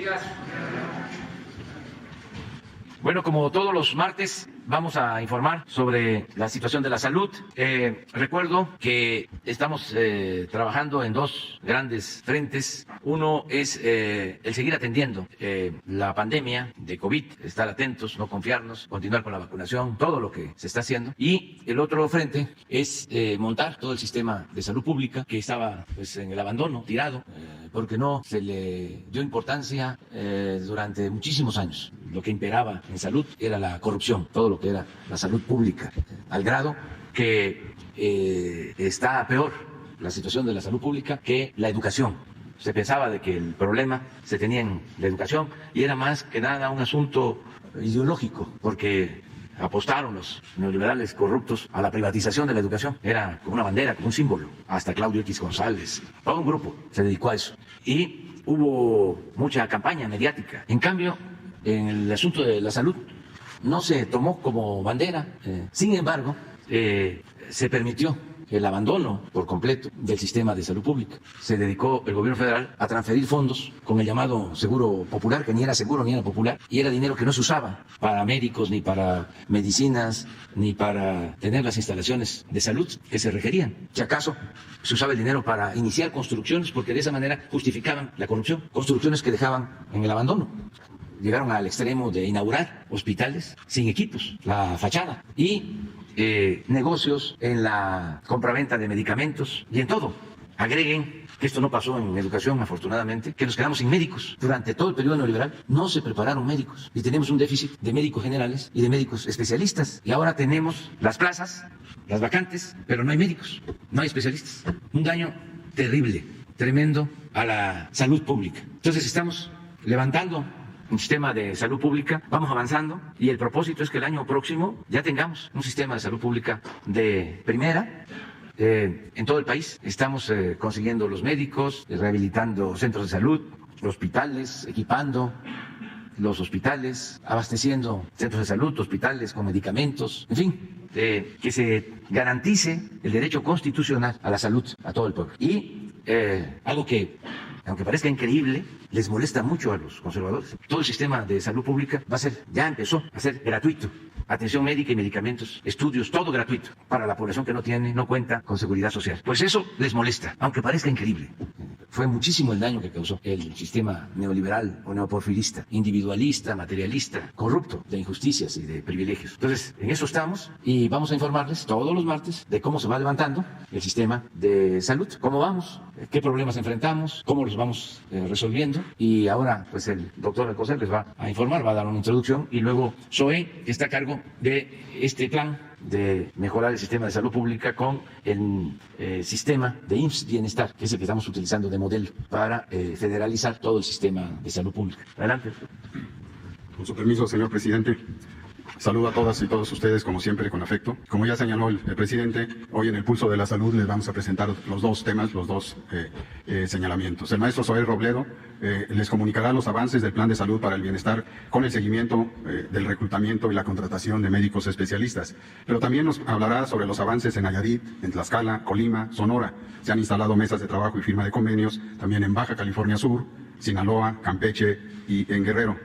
días. Bueno, como todos los martes, vamos a informar sobre la situación de la salud. Recuerdo que estamos trabajando en dos grandes frentes. Uno es el seguir atendiendo la pandemia de COVID, estar atentos, no confiarnos, continuar con la vacunación, todo lo que se está haciendo. Y el otro frente es montar todo el sistema de salud pública que estaba pues en el abandono, tirado, porque no se le dio importancia durante muchísimos años. Lo que imperaba en salud era la corrupción, todo lo que era la salud pública, al grado que está peor la situación de la salud pública que la educación. Se pensaba de que el problema se tenía en la educación y era más que nada un asunto ideológico, porque apostaron los neoliberales corruptos a la privatización de la educación. Era como una bandera, como un símbolo. Hasta Claudio X González, todo un grupo se dedicó a eso. Y hubo mucha campaña mediática. En cambio, en el asunto de la salud no se tomó como bandera. Sin embargo, se permitió el abandono por completo del sistema de salud pública. Se dedicó el gobierno federal a transferir fondos con el llamado seguro popular, que ni era seguro ni era popular, y era dinero que no se usaba para médicos, ni para medicinas, ni para tener las instalaciones de salud que se requerían. Si acaso se usaba el dinero para iniciar construcciones, porque de esa manera justificaban la corrupción, construcciones que dejaban en el abandono. Llegaron al extremo de inaugurar hospitales sin equipos, la fachada, y negocios en la compraventa de medicamentos y en todo. Agreguen que esto no pasó en educación, afortunadamente, que nos quedamos sin médicos. Durante todo el periodo neoliberal no se prepararon médicos y tenemos un déficit de médicos generales y de médicos especialistas. Y ahora tenemos las plazas, las vacantes, pero no hay médicos, no hay especialistas. Un daño terrible, tremendo a la salud pública. Entonces estamos levantando un sistema de salud pública, vamos avanzando y el propósito es que el año próximo ya tengamos un sistema de salud pública de primera en todo el país. Estamos consiguiendo los médicos, rehabilitando centros de salud, hospitales, equipando los hospitales, abasteciendo centros de salud, hospitales con medicamentos, en fin, que se garantice el derecho constitucional a la salud a todo el pueblo. Y algo que, aunque parezca increíble, les molesta mucho a los conservadores. Todo el sistema de salud pública va a ser, ya empezó a ser gratuito. Atención médica y medicamentos, estudios, todo gratuito para la población que no tiene, no cuenta con seguridad social. Pues eso les molesta, aunque parezca increíble. Fue muchísimo el daño que causó el sistema neoliberal o neoporfirista, individualista, materialista, corrupto, de injusticias y de privilegios. Entonces, en eso estamos y vamos a informarles todos los martes de cómo se va levantando el sistema de salud, cómo vamos, qué problemas enfrentamos, cómo los vamos resolviendo. Y ahora, pues el doctor Alcocer les va a informar, va a dar una introducción y luego Zoe, que está a cargo de este plan de mejorar el sistema de salud pública con el sistema de IMSS Bienestar, que es el que estamos utilizando de modelo para federalizar todo el sistema de salud pública. Adelante. Con su permiso, señor presidente. Saludo a todas y todos ustedes, como siempre, con afecto. Como ya señaló el presidente, hoy en el Pulso de la Salud les vamos a presentar los dos temas, los dos señalamientos. El maestro Zoé Robledo les comunicará los avances del Plan de Salud para el Bienestar con el seguimiento del reclutamiento y la contratación de médicos especialistas. Pero también nos hablará sobre los avances en Nayarit, en Tlaxcala, Colima, Sonora. Se han instalado mesas de trabajo y firma de convenios, también en Baja California Sur, Sinaloa, Campeche y en Guerrero.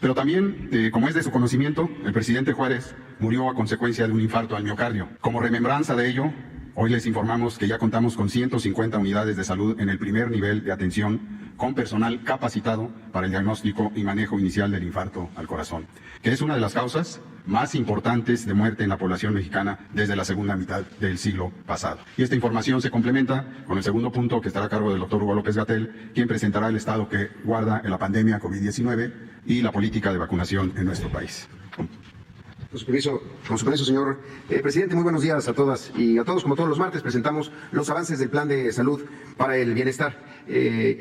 Pero también, como es de su conocimiento, el presidente Juárez murió a consecuencia de un infarto al miocardio. Como remembranza de ello, hoy les informamos que ya contamos con 150 unidades de salud en el primer nivel de atención, con personal capacitado para el diagnóstico y manejo inicial del infarto al corazón, que es una de las causas más importantes de muerte en la población mexicana desde la segunda mitad del siglo pasado. Y esta información se complementa con el segundo punto, que estará a cargo del doctor Hugo López-Gatell, quien presentará el estado que guarda en la pandemia COVID-19 y la política de vacunación en nuestro país. Con su permiso, señor presidente, muy buenos días a todas y a todos. Como todos los martes, presentamos los avances del Plan de Salud para el Bienestar.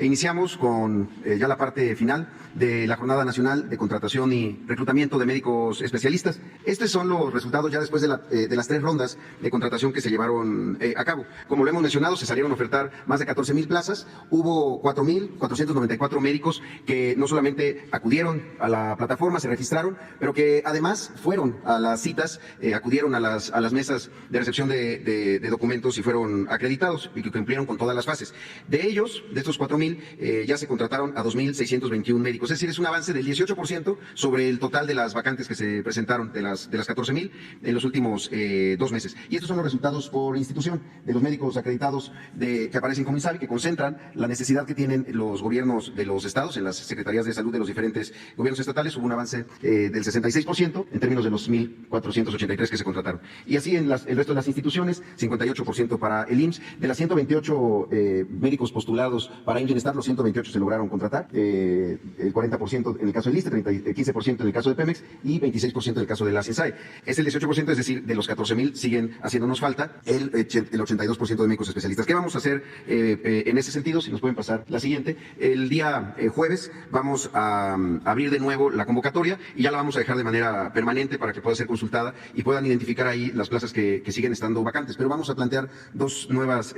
Iniciamos con ya la parte final de la Jornada Nacional de Contratación y Reclutamiento de Médicos Especialistas. Estos son los resultados ya después de las 3 rondas de contratación que se llevaron a cabo. Como lo hemos mencionado, se salieron a ofertar más de 14,000 plazas. Hubo 4,494 médicos que no solamente acudieron a la plataforma, se registraron, pero que además fueron a las citas, acudieron a las mesas de recepción de documentos y fueron acreditados y que cumplieron con todas las fases. De ellos, de estos 4,000, ya se contrataron a 2,621 médicos. Es decir, es un avance del 18% sobre el total de las vacantes que se presentaron, de las 14,000 en los últimos 2 meses. Y estos son los resultados por institución de los médicos acreditados que aparecen como INSABI, que concentran la necesidad que tienen los gobiernos de los estados, en las secretarías de salud de los diferentes gobiernos estatales. Hubo un avance del 66% en términos de los 1,483 que se contrataron. Y así en el resto de las instituciones, 58% para el IMSS. De las 128 médicos postulados para IMSS Bienestar, los 128 se lograron contratar, el 40% en el caso del ISSSTE, 15% en el caso de Pemex y 26% en el caso de la CINSAE. Es el 18%, es decir, de los 14,000 siguen haciénnos falta el 82% de médicos especialistas. ¿Qué vamos a hacer en ese sentido? Si nos pueden pasar la siguiente. El día jueves vamos a abrir de nuevo la convocatoria y ya la vamos a dejar de manera permanente para que pueda ser consultada y puedan identificar ahí las plazas que siguen estando vacantes. Pero vamos a plantear dos nuevos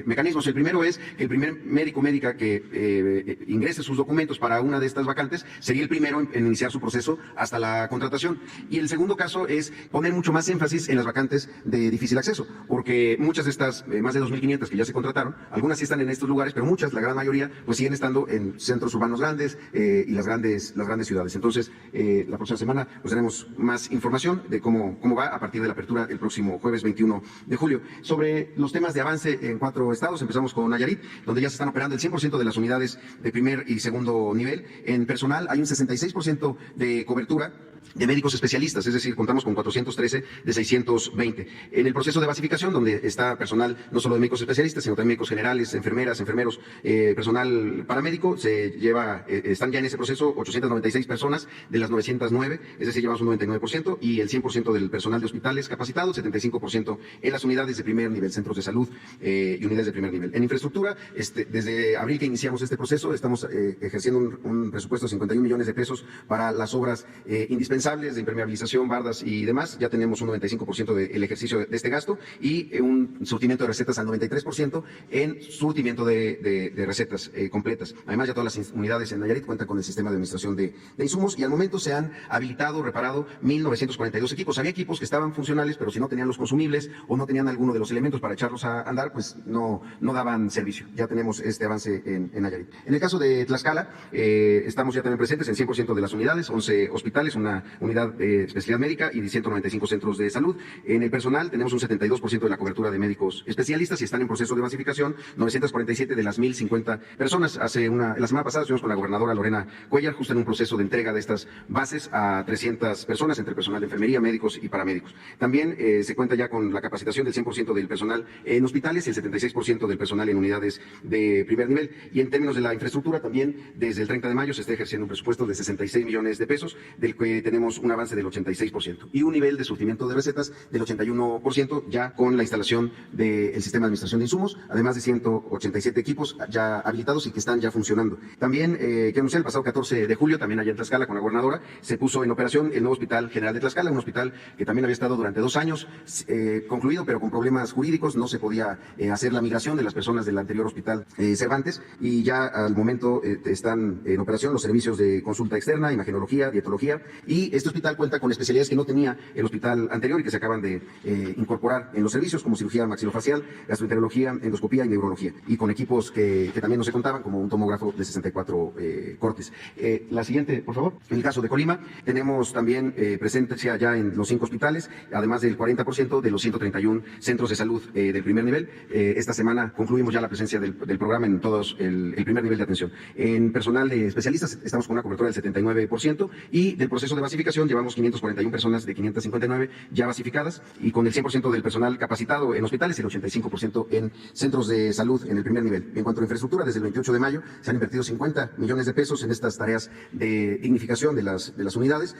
mecanismos. El primero es que el primer médico o médica que ingrese sus documentos para una de estas vacantes sería el primero en iniciar su proceso hasta la contratación. Y el segundo caso es poner mucho más énfasis en las vacantes de difícil acceso, porque muchas de estas, más de 2,500 que ya se contrataron, algunas sí están en estos lugares, pero muchas, la gran mayoría, pues siguen estando en centros urbanos grandes y las grandes ciudades. Entonces, la próxima semana pues tenemos más información de cómo va a partir de la apertura el próximo jueves 21 de julio. Sobre los temas de avance en 4 estados, empezamos con Nayarit, donde ya se están operando el 100% de las unidades de primer y segundo nivel. En personal hay un 66% de cobertura de médicos especialistas, es decir, contamos con 413 de 620. En el proceso de basificación, donde está personal no solo de médicos especialistas, sino también médicos generales, enfermeras, enfermeros, personal paramédico, están ya en ese proceso 896 personas de las 909, es decir, llevamos un 99%, y el 100% del personal de hospitales capacitado, 75% en las unidades de primer nivel, centros de salud y unidades de primer nivel. En infraestructura, desde abril que iniciamos este proceso, estamos ejerciendo un presupuesto de 51 millones de pesos para las obras indispensables de impermeabilización, bardas y demás. Ya tenemos un 95% del ejercicio de este gasto y un surtimiento de recetas al 93% en surtimiento de recetas completas. Además, ya todas las unidades en Nayarit cuentan con el sistema de administración de insumos y al momento se han habilitado, reparado 1,942 equipos. Había equipos que estaban funcionales, pero si no tenían los consumibles o no tenían alguno de los elementos para echarlos a andar, pues no daban servicio. Ya tenemos este avance en Nayarit. En el caso de Tlaxcala, estamos ya también presentes en 100% de las unidades, 11 hospitales, una unidad de especialidad médica y 195 centros de salud. En el personal tenemos un 72% de la cobertura de médicos especialistas y están en proceso de basificación 947 de las 1,050 personas. La semana pasada estuvimos con la gobernadora Lorena Cuellar justo en un proceso de entrega de estas bases a 300 personas entre personal de enfermería, médicos y paramédicos. También se cuenta ya con la capacitación del 100% del personal en hospitales y el 76% del personal en unidades de primer nivel. Y en términos de la infraestructura también desde el 30 de mayo se está ejerciendo un presupuesto de 66 millones de pesos, del que tenemos un avance del 86% y un nivel de surtimiento de recetas del 81% ya con la instalación del sistema de administración de insumos, además de 187 equipos ya habilitados y que están ya funcionando. También, que anuncié el pasado 14 de julio, también allá en Tlaxcala con la gobernadora, se puso en operación el nuevo Hospital General de Tlaxcala, un hospital que también había estado durante 2 años concluido, pero con problemas jurídicos, no se podía hacer la migración de las personas del anterior Hospital Cervantes y ya al momento están en operación los servicios de consulta externa, imagenología, dietología y este hospital cuenta con especialidades que no tenía el hospital anterior y que se acaban de incorporar en los servicios, como cirugía maxilofacial, gastroenterología, endoscopía y neurología, y con equipos que también no se contaban, como un tomógrafo de 64 cortes. La siguiente, por favor. En el caso de Colima, tenemos también presencia ya en los 5 hospitales, además del 40% de los 131 centros de salud del primer nivel. Esta semana concluimos ya la presencia del programa en todos el primer nivel de atención. En personal de especialistas estamos con una cobertura del 79% y del proceso de basificación llevamos 541 personas de 559 ya basificadas y con el 100% del personal capacitado en hospitales y el 85% en centros de salud en el primer nivel. En cuanto a infraestructura, desde el 28 de mayo se han invertido 50 millones de pesos en estas tareas de dignificación de las unidades,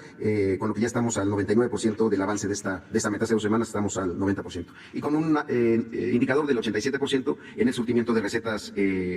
con lo que ya estamos al 99% del avance de esta meta. Hace 2 semanas estamos al 90%. Y con un indicador del 87% en el surtimiento de recetas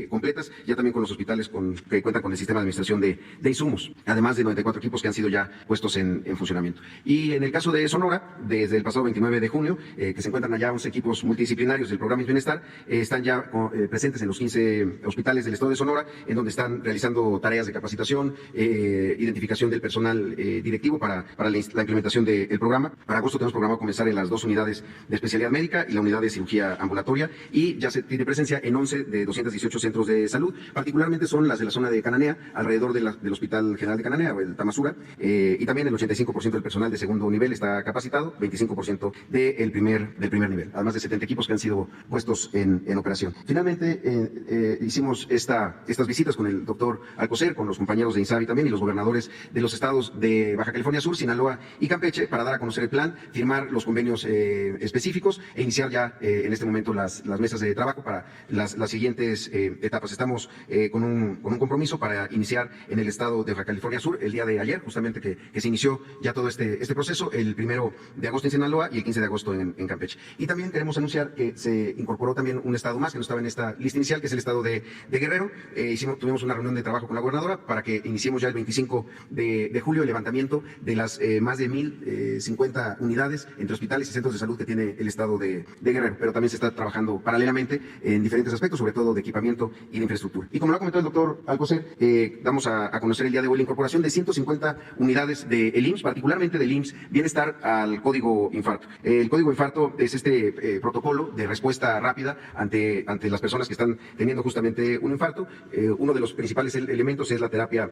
completas, ya también con los hospitales que cuentan con el sistema de administración de insumos, además de 94 equipos que han sido ya puestos puestos en funcionamiento. Y en el caso de Sonora, desde el pasado 29 de junio, que se encuentran allá 11 equipos multidisciplinarios del programa Bienestar, están ya presentes en los 15 hospitales del estado de Sonora, en donde están realizando tareas de capacitación, identificación del personal directivo para la implementación del programa. Para agosto tenemos programado comenzar en las 2 unidades de especialidad médica y la unidad de cirugía ambulatoria, y ya se tiene presencia en 11 de 218 centros de salud. Particularmente son las de la zona de Cananea, alrededor del Hospital General de Cananea, o el Tamazura, y también el 85% del personal de segundo nivel está capacitado, 25% del primer nivel, además de 70 equipos que han sido puestos en operación. Finalmente, hicimos estas visitas con el doctor Alcocer, con los compañeros de INSABI también y los gobernadores de los estados de Baja California Sur, Sinaloa y Campeche, para dar a conocer el plan, firmar los convenios específicos e iniciar ya en este momento las mesas de trabajo para las siguientes etapas. Estamos con un compromiso para iniciar en el estado de Baja California Sur el día de ayer, justamente que se inició ya todo este proceso, el 1 de agosto en Sinaloa y el 15 de agosto en Campeche. Y también queremos anunciar que se incorporó también un estado más que no estaba en esta lista inicial, que es el estado de Guerrero. Tuvimos una reunión de trabajo con la gobernadora para que iniciemos ya el 25 de julio el levantamiento de las más de 1,050 unidades entre hospitales y centros de salud que tiene el estado de Guerrero, pero también se está trabajando paralelamente en diferentes aspectos, sobre todo de equipamiento y de infraestructura. Y como lo ha comentado el doctor Alcocer, damos a conocer el día de hoy la incorporación de 150 unidades del IMSS, particularmente del IMSS Bienestar, al Código Infarto. El Código Infarto es este protocolo de respuesta rápida ante las personas que están teniendo justamente un infarto. Uno de los principales elementos es la terapia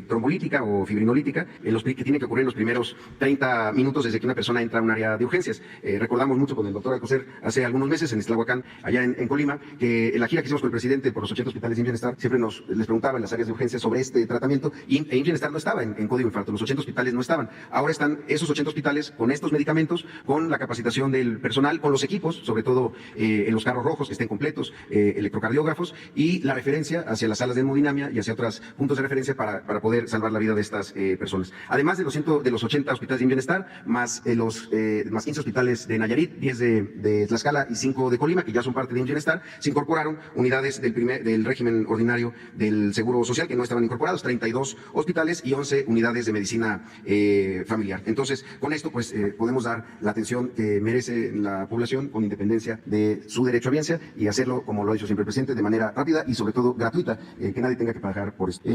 trombolítica o fibrinolítica, que tiene que ocurrir en los primeros 30 minutos desde que una persona entra a un área de urgencias. Recordamos mucho con el doctor Alcocer hace algunos meses en Iztlahuacán, allá en Colima, que en la gira que hicimos con el presidente por los 80 hospitales de Bienestar, siempre les preguntaba en las áreas de urgencias sobre este tratamiento, y Bienestar no estaba en Código Infarto, los 80 hospitales no estaban. Ahora están esos 80 hospitales con estos medicamentos, con la capacitación del personal, con los equipos, sobre todo en los carros rojos que estén completos, electrocardiógrafos, y la referencia hacia las salas de hemodinamia y hacia otros puntos de referencia para poder salvar la vida de estas personas. Además de los 80 hospitales de Bienestar, más 15 hospitales de Nayarit, 10 de Tlaxcala y 5 de Colima, que ya son parte de Bienestar, se incorporaron unidades del régimen ordinario del Seguro Social que no estaban incorporados, 32 hospitales y 11 unidades de medicina familiar. Entonces, con esto pues podemos dar la atención que merece la población con independencia de su derecho a bienestar, y hacerlo, como lo ha dicho siempre el presidente, de manera rápida y sobre todo gratuita, que nadie tenga que pagar por esto.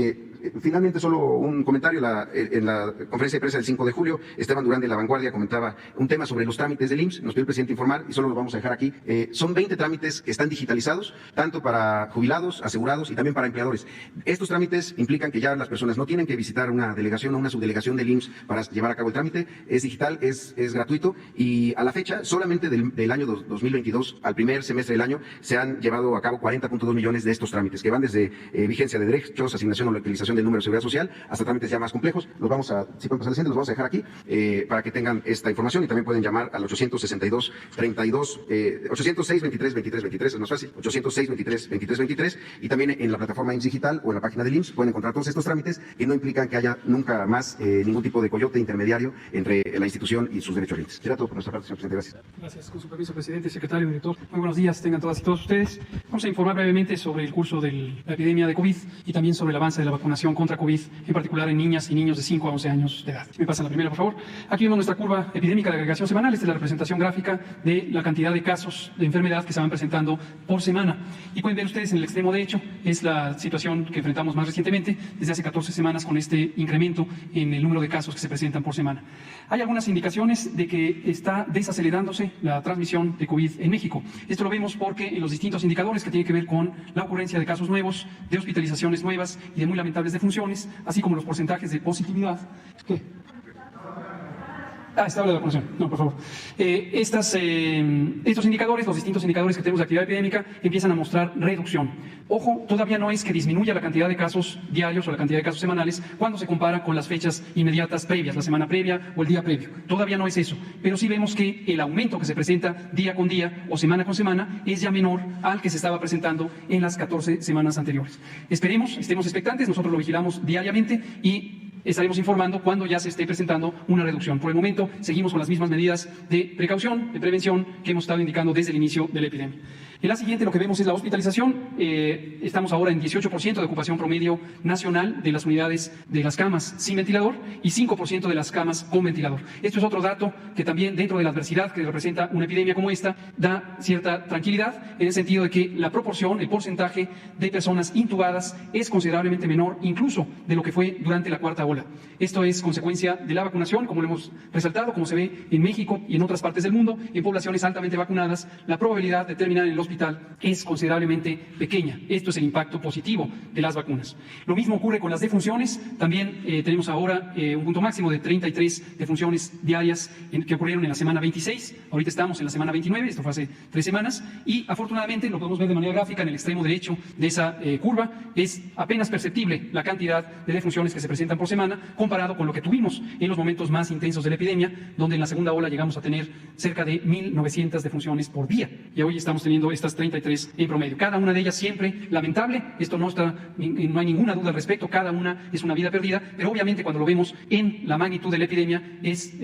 Finalmente, solo un comentario. En la conferencia de prensa del 5 de julio, Esteban Durán de La Vanguardia comentaba un tema sobre los trámites del IMSS. Nos pidió el presidente informar y solo lo vamos a dejar aquí. Son 20 trámites que están digitalizados, tanto para jubilados, asegurados y también para empleadores. Estos trámites implican que ya las personas no tienen que visitar una delegación o una subdelegación del IMSS para llevar a cabo el trámite. Es digital, es gratuito, y a la fecha, solamente del año 2022 al primer semestre del año, se han llevado a cabo 40.2 millones de estos trámites, que van desde vigencia de derechos, asignación o utilización del número de seguridad social, hasta trámites ya más complejos. Si pueden pasar al centro, los vamos a dejar aquí para que tengan esta información, y también pueden llamar al 806 23 23 23, es más fácil, 806 23 23 23, y también en la plataforma IMSS Digital o en la página del IMSS pueden encontrar todos estos trámites que no implican que haya nunca más ningún tipo de coyote intermediario entre la institución y sus derechos. Será todo por nuestra parte, señor presidente. Gracias. Gracias. Con su permiso, presidente, secretario, director. Muy buenos días, tengan todas y todos ustedes. Vamos a informar brevemente sobre el curso de la epidemia de COVID y también sobre el avance de la vacunación contra COVID, en particular en niñas y niños de 5 a 11 años de edad. Si me pasan la primera, por favor. Aquí vemos nuestra curva epidémica de agregación semanal. Esta es la representación gráfica de la cantidad de casos de enfermedad que se van presentando por semana. Y pueden ver ustedes en el extremo derecho, es la situación que enfrentamos más recientemente, desde hace 14 semanas, con este incremento en el número de casos que se presentan por semana. Hay algunas indicaciones de que está desacelerándose la transmisión de COVID en México. Esto lo vemos porque en los distintos indicadores que tienen que ver con la ocurrencia de casos nuevos, de hospitalizaciones nuevas y de muy lamentables defunciones, así como los porcentajes de positividad. ¿Qué? Está habla de vacunación. No, por favor. Estos indicadores, los distintos indicadores que tenemos de actividad epidémica, empiezan a mostrar reducción. Ojo, todavía no es que disminuya la cantidad de casos diarios o la cantidad de casos semanales cuando se compara con las fechas inmediatas previas, la semana previa o el día previo. Todavía no es eso. Pero sí vemos que el aumento que se presenta día con día o semana con semana es ya menor al que se estaba presentando en las 14 semanas anteriores. Estemos expectantes, nosotros lo vigilamos diariamente y estaremos informando cuando ya se esté presentando una reducción. Por el momento, seguimos con las mismas medidas de precaución, de prevención que hemos estado indicando desde el inicio de la epidemia. En la siguiente lo que vemos es la hospitalización. Estamos ahora en 18% de ocupación promedio nacional de las unidades de las camas sin ventilador y 5% de las camas con ventilador. Esto es otro dato que también, dentro de la adversidad que representa una epidemia como esta, da cierta tranquilidad en el sentido de que la proporción, el porcentaje de personas intubadas es considerablemente menor incluso de lo que fue durante la cuarta ola. Esto es consecuencia de la vacunación, como lo hemos resaltado, como se ve en México y en otras partes del mundo, en poblaciones altamente vacunadas, la probabilidad de terminar en el hospital es considerablemente pequeña. Esto es el impacto positivo de las vacunas. Lo mismo ocurre con las defunciones. También tenemos ahora un punto máximo de 33 defunciones diarias que ocurrieron en la semana 26. Ahorita estamos en la semana 29, esto fue hace 3 semanas, y afortunadamente lo podemos ver de manera gráfica en el extremo derecho de esa curva. Es apenas perceptible la cantidad de defunciones que se presentan por semana comparado con lo que tuvimos en los momentos más intensos de la epidemia, donde en la segunda ola llegamos a tener cerca de 1.900 defunciones por día. Y hoy estamos teniendo estas 33 en promedio. Cada una de ellas siempre lamentable. Esto no hay ninguna duda al respecto. Cada una es una vida perdida, pero obviamente cuando lo vemos en la magnitud de la epidemia es,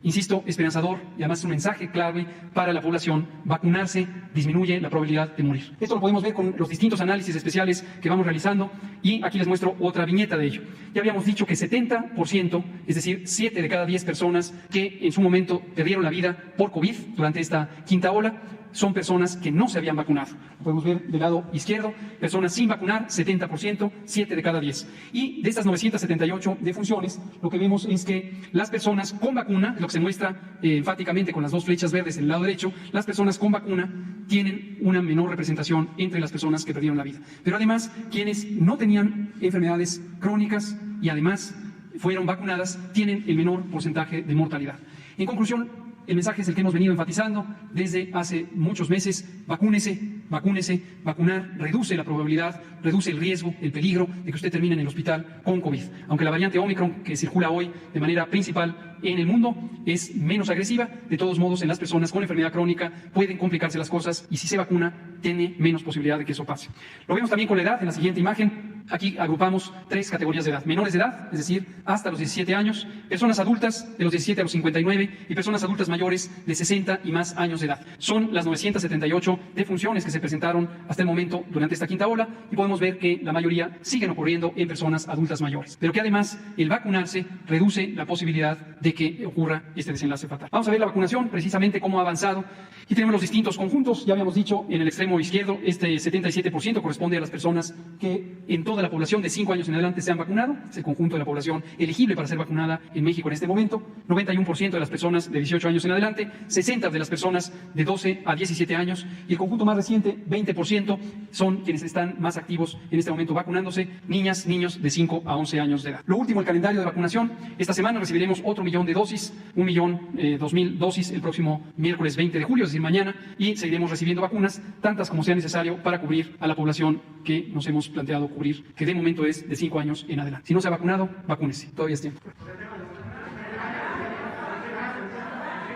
insisto, esperanzador y además es un mensaje clave para la población. Vacunarse disminuye la probabilidad de morir. Esto lo podemos ver con los distintos análisis especiales que vamos realizando y aquí les muestro otra viñeta de ello. Ya habíamos dicho que 70%, es decir, 7 de cada 10 personas que en su momento perdieron la vida por COVID durante esta quinta ola, son personas que no se habían vacunado. Lo podemos ver del lado izquierdo, personas sin vacunar, 70%, 7 de cada 10. Y de estas 978 defunciones, lo que vemos es que las personas con vacuna, lo que se muestra enfáticamente con las 2 flechas verdes en el lado derecho, las personas con vacuna tienen una menor representación entre las personas que perdieron la vida. Pero además, quienes no tenían enfermedades crónicas y además fueron vacunadas, tienen el menor porcentaje de mortalidad. En conclusión, el mensaje es el que hemos venido enfatizando desde hace muchos meses: vacúnese, vacúnese. Vacunar reduce la probabilidad, reduce el riesgo, el peligro de que usted termine en el hospital con COVID. Aunque la variante Omicron, que circula hoy de manera principal en el mundo, es menos agresiva, de todos modos en las personas con enfermedad crónica pueden complicarse las cosas y si se vacuna tiene menos posibilidad de que eso pase. Lo vemos también con la edad en la siguiente imagen. Aquí agrupamos 3 categorías de edad: menores de edad, es decir, hasta los 17 años, personas adultas de los 17 a los 59 y personas adultas mayores de 60 y más años de edad. Son las 978 defunciones que se presentaron hasta el momento durante esta quinta ola y podemos ver que la mayoría siguen ocurriendo en personas adultas mayores, pero que además el vacunarse reduce la posibilidad de que ocurra este desenlace fatal. Vamos a ver la vacunación, precisamente cómo ha avanzado. Aquí tenemos los distintos conjuntos. Ya habíamos dicho en el extremo izquierdo, este 77% corresponde a las personas que en toda la población de 5 años en adelante se han vacunado. Es el conjunto de la población elegible para ser vacunada en México en este momento. 91% de las personas de 18 años en adelante, 60% de las personas de 12 a 17 años y el conjunto más reciente, 20%, son quienes están más activos en este momento vacunándose, niñas, niños de 5 a 11 años de edad. Lo último, el calendario de vacunación. Esta semana recibiremos otro 1.000.000 de dosis, 1.002.000 dosis el próximo miércoles 20 de julio, es decir, mañana, y seguiremos recibiendo vacunas, tantas como sea necesario para cubrir a la población que nos hemos planteado cubrir, que de momento es de 5 años en adelante. Si no se ha vacunado, vacúnese, todavía es tiempo.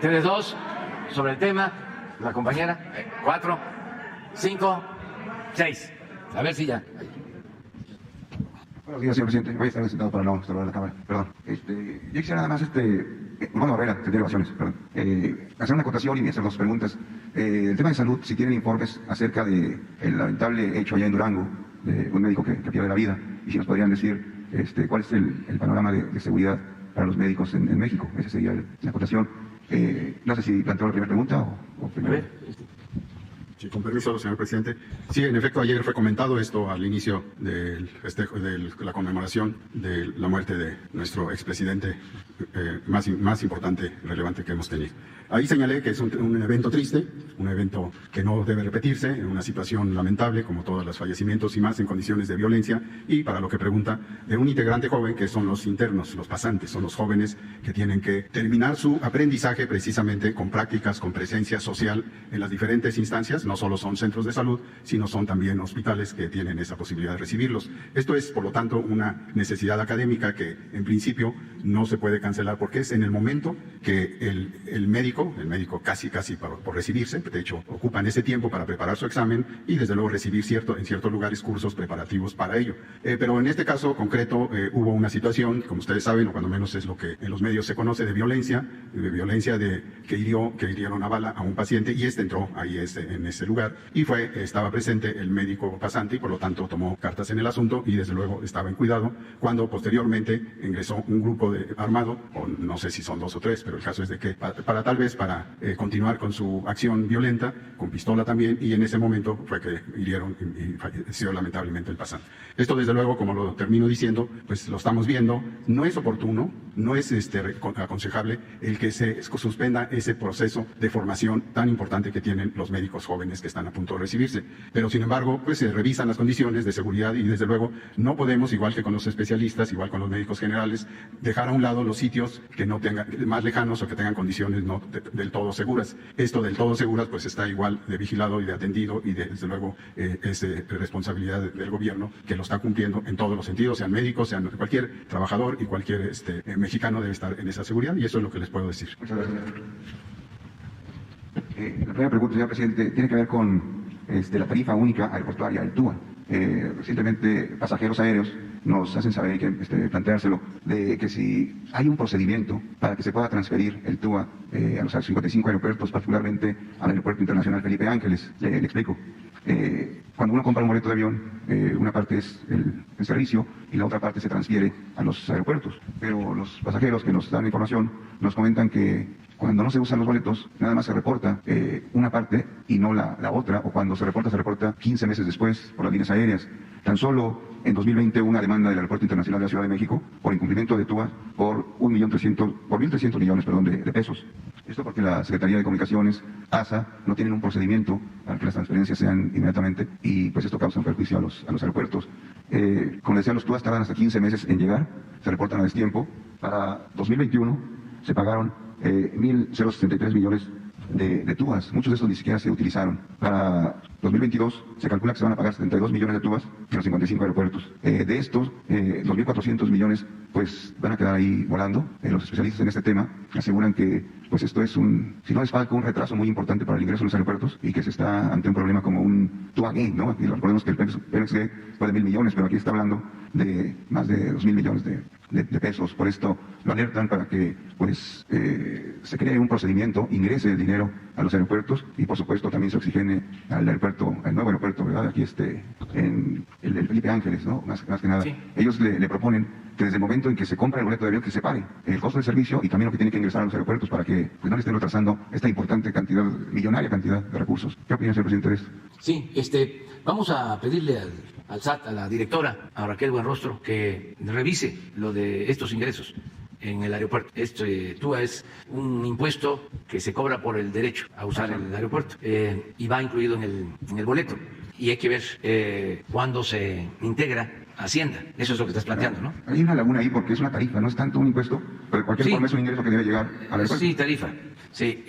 Tienes 2 sobre el tema, la compañera, 4, 5, 6. A ver si ya. Buenos días, señor presidente. Voy a estar sentado para no estorbar la cámara. Perdón. Yo quisiera nada más, Hermano Barrera, de Delegaciones, perdón. Hacer una acotación y hacer 2 preguntas. El tema de salud, si tienen informes acerca del lamentable hecho allá en Durango, de un médico que pierde la vida, y si nos podrían decir cuál es el panorama de seguridad para los médicos en México. Esa sería la acotación. No sé si planteo la primera pregunta o primero. Sí, con permiso, señor presidente. Sí, en efecto, ayer fue comentado esto al inicio del festejo, de la conmemoración de la muerte de nuestro expresidente más importante y relevante que hemos tenido. Ahí señalé que es un evento triste, un evento que no debe repetirse, en una situación lamentable, como todos los fallecimientos y más en condiciones de violencia, y para lo que pregunta, de un integrante joven que son los internos, los pasantes, son los jóvenes que tienen que terminar su aprendizaje precisamente con prácticas, con presencia social en las diferentes instancias. No solo son centros de salud, sino son también hospitales que tienen esa posibilidad de recibirlos. Esto es, por lo tanto, una necesidad académica que, en principio, no se puede cancelar, porque es en el momento que el médico casi por recibirse, de hecho ocupan ese tiempo para preparar su examen y desde luego recibir en ciertos lugares cursos preparativos para ello. Pero en este caso concreto hubo una situación, como ustedes saben, o cuando menos es lo que en los medios se conoce, de violencia que hirieron a bala a un paciente, y entró ahí en ese lugar y estaba presente el médico pasante y por lo tanto tomó cartas en el asunto y desde luego estaba en cuidado cuando posteriormente ingresó un grupo armado, o no sé si son 2 o 3, pero el caso es de que para continuar con su acción violenta, con pistola también, y en ese momento fue que hirieron y falleció lamentablemente el pasante. Esto desde luego, como lo termino diciendo, pues lo estamos viendo, no es oportuno, no es aconsejable el que se suspenda ese proceso de formación tan importante que tienen los médicos jóvenes que están a punto de recibirse. Pero sin embargo, pues se revisan las condiciones de seguridad y desde luego no podemos, igual que con los especialistas, igual con los médicos generales, dejar a un lado los sitios que no tengan, más lejanos o que tengan condiciones no del todo seguras. Esto del todo seguras pues está igual de vigilado y de atendido y desde luego es responsabilidad del gobierno que lo está cumpliendo en todos los sentidos, sean médicos, sean cualquier trabajador y cualquier mexicano debe estar en esa seguridad, y eso es lo que les puedo decir. Muchas gracias. La primera pregunta, señor presidente, tiene que ver con la tarifa única aeroportuaria, el TUA. Recientemente pasajeros aéreos nos hacen saber, hay que planteárselo, de que si hay un procedimiento para que se pueda transferir el TUA a los 55 aeropuertos, particularmente al Aeropuerto Internacional Felipe Ángeles. Le explico. Cuando uno compra un boleto de avión, una parte es el servicio y la otra parte se transfiere a los aeropuertos. Pero los pasajeros que nos dan información nos comentan que cuando no se usan los boletos, nada más se reporta una parte y no la otra, o cuando se reporta 15 meses después por las líneas aéreas. Tan solo en 2020 una demanda del Aeropuerto Internacional de la Ciudad de México por incumplimiento de TUA por 1.300 millones de pesos. Esto porque la Secretaría de Comunicaciones, ASA, no tienen un procedimiento para que las transferencias sean inmediatamente y pues esto causa un perjuicio a los aeropuertos. Como decía, los TUAs tardan hasta 15 meses en llegar, se reportan a destiempo. Para 2021 se pagaron 1.063 millones de TUAs. Muchos de estos ni siquiera se utilizaron. Para 2022 se calcula que se van a pagar 72 millones de TUAs en los 55 aeropuertos. De estos, 2.400 millones pues van a quedar ahí volando. Los especialistas en este tema aseguran que pues esto es si no es falco, un retraso muy importante para el ingreso a los aeropuertos y que se está ante un problema como un TUA Gate, ¿no? Aquí recordemos que el Pemex Gate fue de 1.000 millones, pero aquí está hablando de más de 2.000 millones de pesos. Por esto lo alertan para que pues se cree un procedimiento, ingrese el dinero a los aeropuertos y por supuesto también se oxigene al nuevo aeropuerto, ¿verdad? Aquí en el Felipe Ángeles, ¿no? Más que nada. Sí. Ellos le proponen que desde el momento en que se compra el boleto de avión que se pague el costo del servicio y también lo que tiene que ingresar a los aeropuertos para que pues, no le estén retrasando esta importante millonaria cantidad de recursos. ¿Qué opina, señor presidente, de esto? Sí, vamos a pedirle al SAT, a la directora, a Raquel Buenrostro, que revise lo de estos ingresos en el aeropuerto. TUA es un impuesto que se cobra por el derecho a usar el aeropuerto y va incluido en el boleto. Y hay que ver cuándo se integra Hacienda. Eso es lo que estás planteando, ¿no? Hay una laguna ahí porque es una tarifa, no es tanto un impuesto, pero de cualquier forma es un ingreso que debe llegar al aeropuerto. Sí, tarifa. Sí,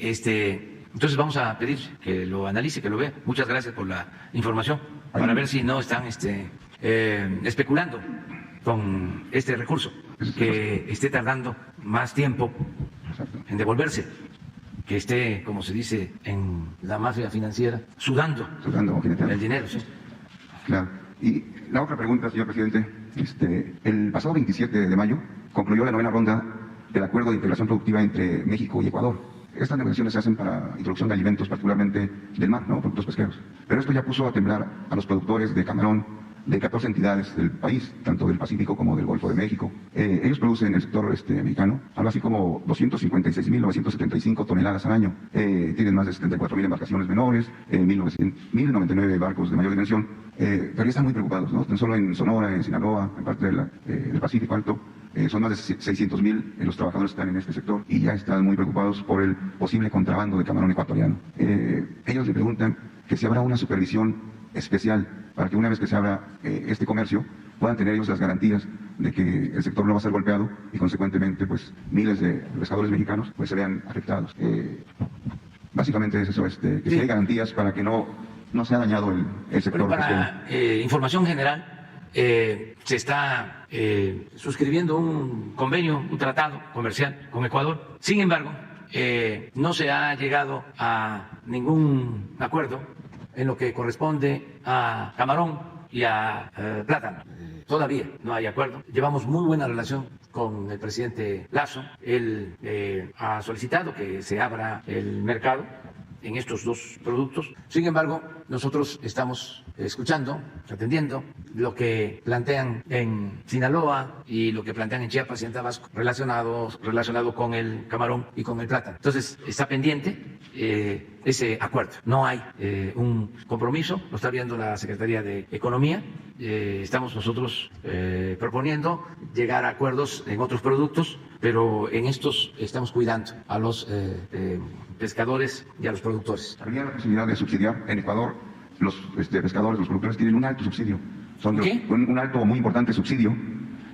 entonces vamos a pedir que lo analice, que lo vea. Muchas gracias por la información, para ver si no están especulando con este recurso, que esté tardando más tiempo en devolverse, que esté, como se dice en la mafia financiera, sudando el dinero. Sí. Claro. Y la otra pregunta, señor presidente, el pasado 27 de mayo concluyó la 9ª ronda del Acuerdo de Integración Productiva entre México y Ecuador. Estas negociaciones se hacen para introducción de alimentos, particularmente del mar, ¿no? Productos pesqueros. Pero esto ya puso a temblar a los productores de camarón de 14 entidades del país, tanto del Pacífico como del Golfo de México. Ellos producen en el sector mexicano algo así como 256.975 toneladas al año. Tienen más de 74.000 embarcaciones menores, 1.099 barcos de mayor dimensión, pero ya están muy preocupados, ¿no? Tan solo en Sonora, en Sinaloa, en parte del Pacífico Alto, son más de 600.000 los trabajadores que están en este sector y ya están muy preocupados por el posible contrabando de camarón ecuatoriano. Ellos le preguntan que si habrá una supervisión especial para que una vez que se abra este comercio puedan tener ellos las garantías de que el sector no va a ser golpeado y consecuentemente pues miles de pescadores mexicanos pues se vean afectados. Básicamente es eso, que sí hay garantías para que no se ha dañado el sector. Pero para información general, se está suscribiendo un convenio, un tratado comercial con Ecuador. Sin embargo, no se ha llegado a ningún acuerdo en lo que corresponde a camarón y a plátano. Todavía no hay acuerdo. Llevamos muy buena relación con el presidente Lasso. Él ha solicitado que se abra el mercado en estos dos productos. Sin embargo, nosotros estamos escuchando, atendiendo lo que plantean en Sinaloa y lo que plantean en Chiapas y en Tabasco relacionado con el camarón y con el plátano. Entonces, está pendiente ese acuerdo. No hay un compromiso, lo está viendo la Secretaría de Economía. Estamos nosotros proponiendo llegar a acuerdos en otros productos, pero en estos estamos cuidando a los pescadores y a los productores. ¿Habría la posibilidad de subsidiar en Ecuador? Los pescadores, los productores tienen un alto subsidio. Son de un alto, muy importante subsidio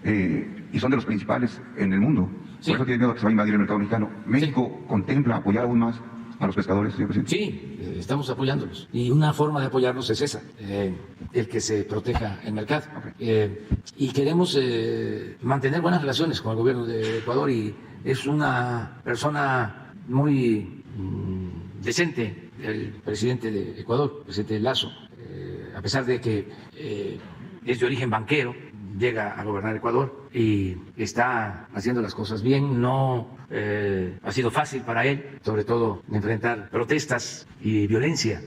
y son de los principales en el mundo. Sí. Por eso tiene miedo que se va a invadir el mercado mexicano. ¿México contempla apoyar aún más a los pescadores, señor presidente? Sí, estamos apoyándolos. Y una forma de apoyarlos es esa, el que se proteja el mercado. Y queremos mantener buenas relaciones con el gobierno de Ecuador y es una persona muy decente el presidente de Ecuador, el presidente Lasso, a pesar de que es de origen banquero, llega a gobernar Ecuador y está haciendo las cosas bien. No ha sido fácil para él, sobre todo enfrentar protestas y violencia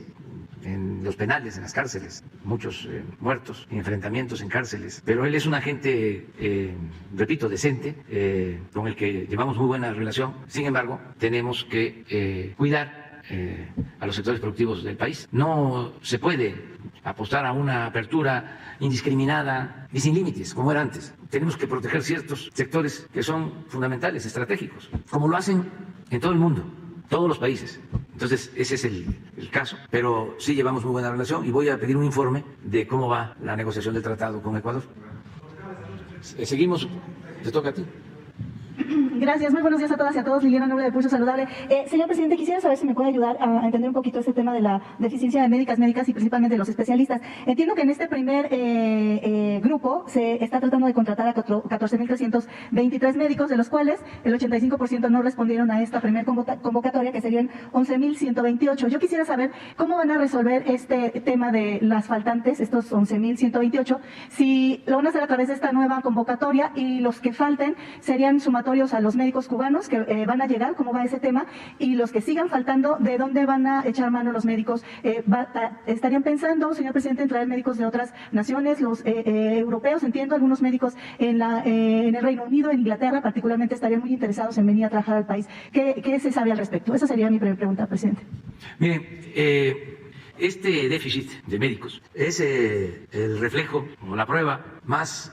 en los penales, en las cárceles, muchos muertos y enfrentamientos en cárceles. Pero él es un agente, repito, decente, con el que llevamos muy buena relación. Sin embargo, tenemos que cuidar a los sectores productivos del país. No se puede apostar a una apertura indiscriminada y sin límites, como era antes. Tenemos que proteger ciertos sectores que son fundamentales, estratégicos, como lo hacen en todo el mundo, todos los países. Entonces, ese es el caso, pero sí llevamos muy buena relación y voy a pedir un informe de cómo va la negociación del tratado con Ecuador. Seguimos, te toca a ti. Gracias, muy buenos días a todas y a todos. Liliana Noble de Pulso Saludable. Señor presidente, quisiera saber si me puede ayudar a entender un poquito este tema de la deficiencia de médicas y principalmente de los especialistas. Entiendo que en este primer grupo se está tratando de contratar a 14.323 médicos, de los cuales el 85% no respondieron a esta primera convocatoria, que serían 11.128. Yo quisiera saber cómo van a resolver este tema de las faltantes, estos 11.128, si lo van a hacer a través de esta nueva convocatoria y los que falten serían sumatorios a los médicos cubanos que van a llegar, cómo va ese tema, y los que sigan faltando, ¿de dónde van a echar mano los médicos? ¿Estarían pensando, señor presidente, en traer médicos de otras naciones, los europeos? Entiendo, algunos médicos en el Reino Unido, en Inglaterra particularmente, estarían muy interesados en venir a trabajar al país. ¿Qué se sabe al respecto? Esa sería mi primera pregunta, presidente. Mire, este déficit de médicos es el reflejo o la prueba más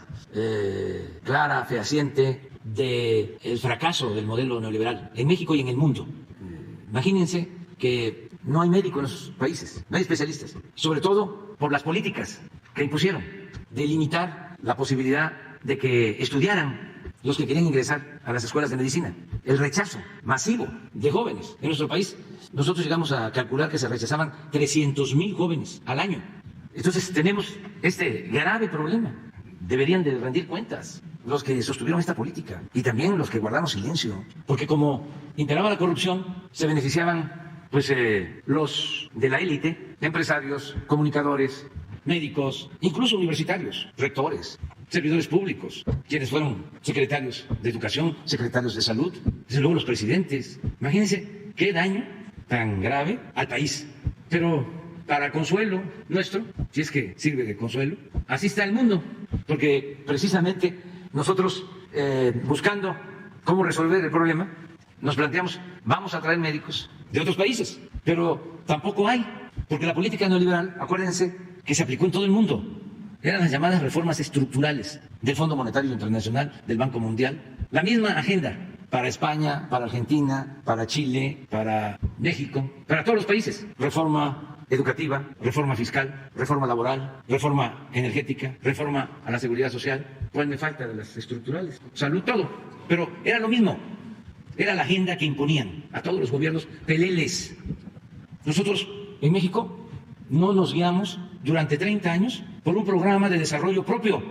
clara, fehaciente del fracaso del modelo neoliberal en México y en el mundo. Imagínense que no hay médicos en los países, no hay especialistas, sobre todo por las políticas que impusieron de limitar la posibilidad de que estudiaran los que querían ingresar a las escuelas de medicina. El rechazo masivo de jóvenes en nuestro país. Nosotros llegamos a calcular que se rechazaban 300.000 jóvenes al año. Entonces tenemos este grave problema. Deberían de rendir cuentas los que sostuvieron esta política y también los que guardaron silencio, porque como imperaba la corrupción, se beneficiaban los de la élite, empresarios, comunicadores, médicos, incluso universitarios, rectores, servidores públicos, quienes fueron secretarios de educación, secretarios de salud, desde luego los presidentes. Imagínense qué daño tan grave al país. Pero para consuelo nuestro, si es que sirve de consuelo, así está el mundo, porque precisamente nosotros, buscando cómo resolver el problema, nos planteamos, vamos a traer médicos de otros países, pero tampoco hay, porque la política neoliberal, acuérdense, que se aplicó en todo el mundo, eran las llamadas reformas estructurales del Fondo Monetario Internacional, del Banco Mundial, la misma agenda para España, para Argentina, para Chile, para México, para todos los países, reforma educativa, reforma fiscal, reforma laboral, reforma energética, reforma a la seguridad social. ¿Cuál me falta de las estructurales? Salud, todo. Pero era lo mismo. Era la agenda que imponían a todos los gobiernos peleles. Nosotros en México no nos guiamos durante 30 años por un programa de desarrollo propio,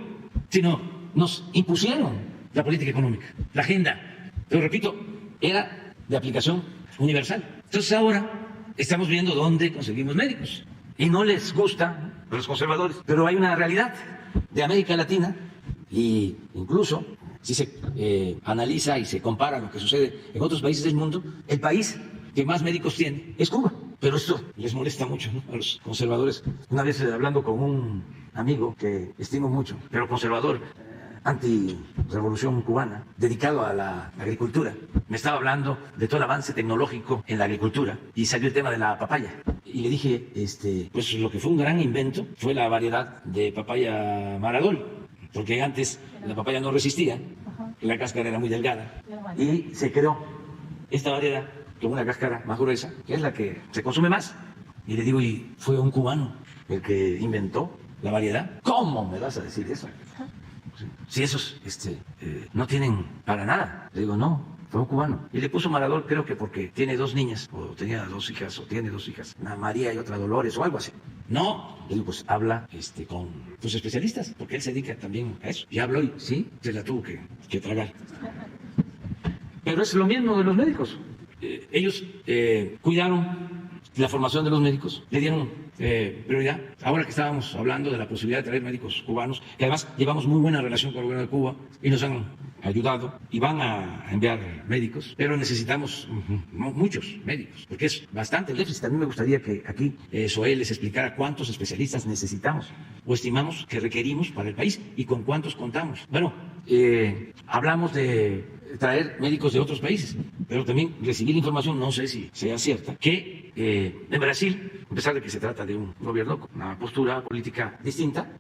sino nos impusieron la política económica, la agenda. Pero repito, era de aplicación universal. Entonces ahora estamos viendo dónde conseguimos médicos. Y no les gusta a los conservadores, pero hay una realidad de América Latina, y incluso si se analiza y se compara lo que sucede en otros países del mundo, el país que más médicos tiene es Cuba. Pero esto les molesta mucho, ¿no?, a los conservadores. Una vez hablando con un amigo que estimo mucho, pero conservador, anti-revolución cubana, dedicado a la agricultura, me estaba hablando de todo el avance tecnológico en la agricultura y salió el tema de la papaya. Y le dije, pues lo que fue un gran invento fue la variedad de papaya Maragol, porque antes la papaya no resistía, la cáscara era muy delgada, y se creó esta variedad con una cáscara más gruesa, que es la que se consume más. Y le digo, ¿y fue un cubano el que inventó la variedad? ¿Cómo me vas a decir eso? Si esos no tienen para nada. Le digo, no, fue un cubano. Y le puso Maragol, creo que porque tiene 2 niñas, o tenía 2 hijas, o tiene 2 hijas, una María y otra Dolores, o algo así. No, le digo, pues habla con tus especialistas, porque él se dedica también a eso. Y habló y sí, se la tuvo que tragar. Pero es lo mismo de los médicos. Ellos cuidaron la formación de los médicos, le dieron prioridad. Ahora que estábamos hablando de la posibilidad de traer médicos cubanos, que además llevamos muy buena relación con el gobierno de Cuba y nos han ayudado y van a enviar médicos, pero necesitamos muchos médicos, porque es bastante el déficit. A mí me gustaría que aquí Zoé les explicara cuántos especialistas necesitamos o estimamos que requerimos para el país y con cuántos contamos. Bueno, hablamos de traer médicos de otros países, pero también recibir información, no sé si sea cierta, que en Brasil, a pesar de que se trata de un gobierno con una postura política distinta,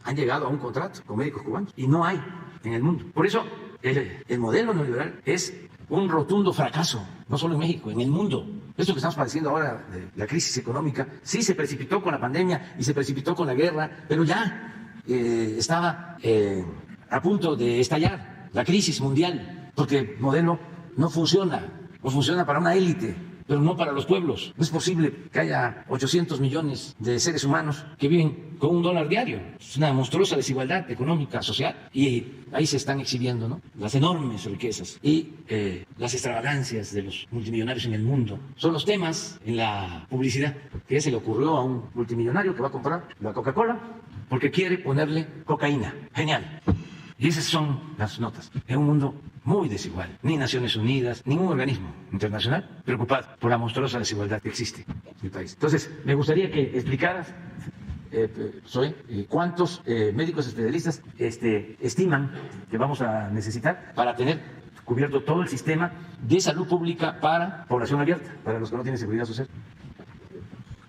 han llegado a un contrato con médicos cubanos y no hay en el mundo. Por eso el modelo neoliberal es un rotundo fracaso, no solo en México, en el mundo. Esto que estamos padeciendo ahora, de la crisis económica, sí se precipitó con la pandemia y se precipitó con la guerra, pero ya estaba a punto de estallar la crisis mundial, porque el modelo no funciona, o funciona para una élite, pero no para los pueblos. No es posible que haya 800 millones de seres humanos que viven con $1 diario. Es una monstruosa desigualdad económica, social, y ahí se están exhibiendo, ¿no?, las enormes riquezas y las extravagancias de los multimillonarios en el mundo. Son los temas en la publicidad que ya se le ocurrió a un multimillonario que va a comprar la Coca-Cola porque quiere ponerle cocaína. Genial. Y esas son las notas. En un mundo muy desigual. Ni Naciones Unidas, ningún organismo internacional preocupado por la monstruosa desigualdad que existe en el país. Entonces, me gustaría que explicaras, Zoé, cuántos médicos especialistas estiman que vamos a necesitar para tener cubierto todo el sistema de salud pública para población abierta, para los que no tienen seguridad social.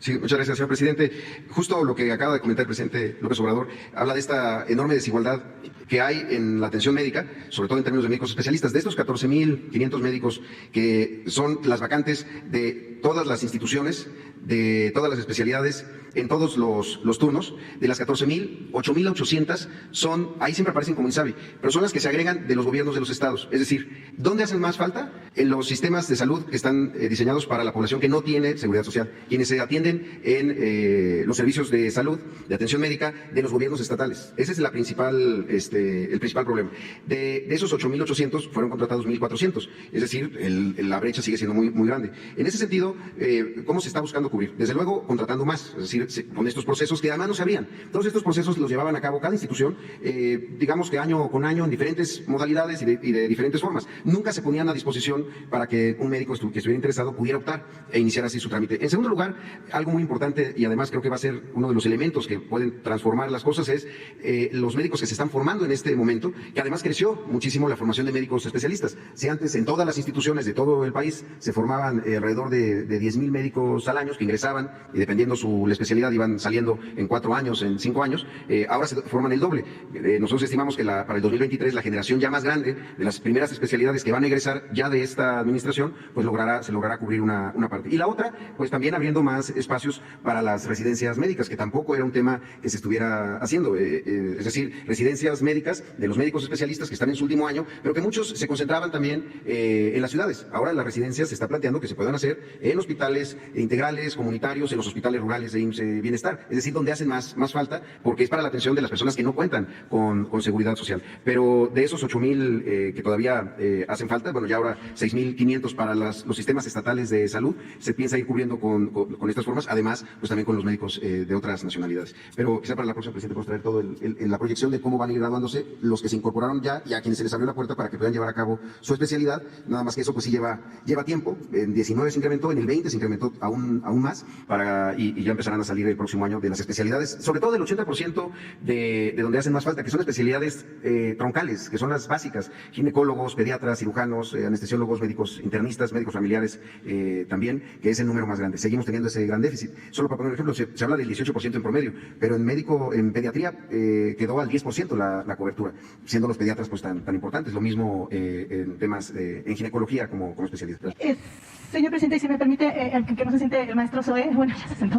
Sí, muchas gracias, señor presidente. Justo lo que acaba de comentar el presidente López Obrador habla de esta enorme desigualdad que hay en la atención médica, sobre todo en términos de médicos especialistas. De estos 14.500 médicos que son las vacantes de todas las instituciones, de todas las especialidades, en todos los turnos, de las 14.000, 8.800 son, ahí siempre aparecen como INSABI, pero son las que se agregan de los gobiernos de los estados. Es decir, ¿dónde hacen más falta? En los sistemas de salud que están diseñados para la población que no tiene seguridad social, quienes se atienden en los servicios de salud, de atención médica de los gobiernos estatales. Ese es el principal problema. De esos 8.800 fueron contratados 1.400, es decir, la brecha sigue siendo muy, muy grande. En ese sentido, ¿cómo se está buscando cubrir? Desde luego, contratando más, es decir, con estos procesos que además no se abrían. Todos estos procesos los llevaban a cabo cada institución, digamos que año con año, en diferentes modalidades y de diferentes formas. Nunca se ponían a disposición para que un médico que estuviera interesado pudiera optar e iniciar así su trámite. En segundo lugar, algo muy importante, y además creo que va a ser uno de los elementos que pueden transformar las cosas, es los médicos que se están formando en este momento, que además creció muchísimo la formación de médicos especialistas. Si antes en todas las instituciones de todo el país se formaban alrededor de 10.000 médicos al año que ingresaban, y dependiendo la especialidad iban saliendo en 4 años, en 5 años, ahora se forman el doble. Nosotros estimamos que para el 2023 la generación ya más grande de las primeras especialidades que van a egresar ya de esta administración, pues se logrará cubrir una parte. Y la otra, pues también abriendo más espacios para las residencias médicas, que tampoco era un tema que se estuviera haciendo, es decir, residencias médicas de los médicos especialistas que están en su último año, pero que muchos se concentraban también en las ciudades. Ahora en las residencias se está planteando que se puedan hacer en hospitales integrales, hospitales comunitarios, en los hospitales rurales de IMSS Bienestar, es decir, donde hacen más falta, porque es para la atención de las personas que no cuentan con seguridad social. Pero de esos 8,000 que todavía hacen falta, bueno, ya ahora 6,500 para los sistemas estatales de salud, se piensa ir cubriendo con estas formas, además, pues también con los médicos de otras nacionalidades. Pero quizá para la próxima, presidente, podemos traer todo la proyección de cómo van a ir graduándose los que se incorporaron ya y a quienes se les abrió la puerta para que puedan llevar a cabo su especialidad. Nada más que eso pues sí lleva tiempo. En 19 se incrementó, en el 20 se incrementó aún más y ya empezarán a salir el próximo año de las especialidades, sobre todo del 80% de donde hacen más falta, que son especialidades troncales, que son las básicas: ginecólogos, pediatras, cirujanos, anestesiólogos, médicos internistas, médicos familiares también, que es el número más grande. Seguimos teniendo ese gran déficit. Solo para poner un ejemplo, se habla del 18% en promedio, pero en pediatría quedó al 10% la cobertura, siendo los pediatras pues tan importantes. Lo mismo en temas en ginecología como especialidad. Señor presidente, si me permite, que no se siente el maestro Zoé, bueno, ya se sentó.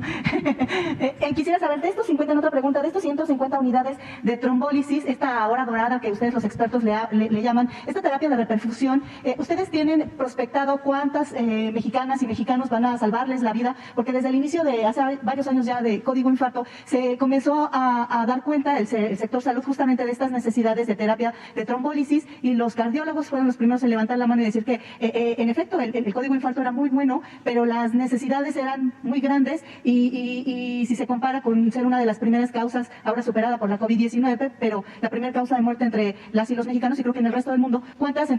Quisiera saber, de estos 50, en otra pregunta, de estos 150 unidades de trombólisis, esta hora dorada que ustedes los expertos le llaman, esta terapia de reperfusión, ¿ustedes tienen prospectado cuántas mexicanas y mexicanos van a salvarles la vida? Porque desde el inicio de hace varios años ya de Código Infarto, se comenzó a dar cuenta el sector salud justamente de estas necesidades de terapia de trombólisis, y los cardiólogos fueron los primeros en levantar la mano y decir que en efecto el Código Infarto era muy bueno, pero las necesidades eran muy grandes y si se compara con ser una de las primeras causas, ahora superada por la COVID-19, pero la primera causa de muerte entre las y los mexicanos, y creo que en el resto del mundo, ¿cuántas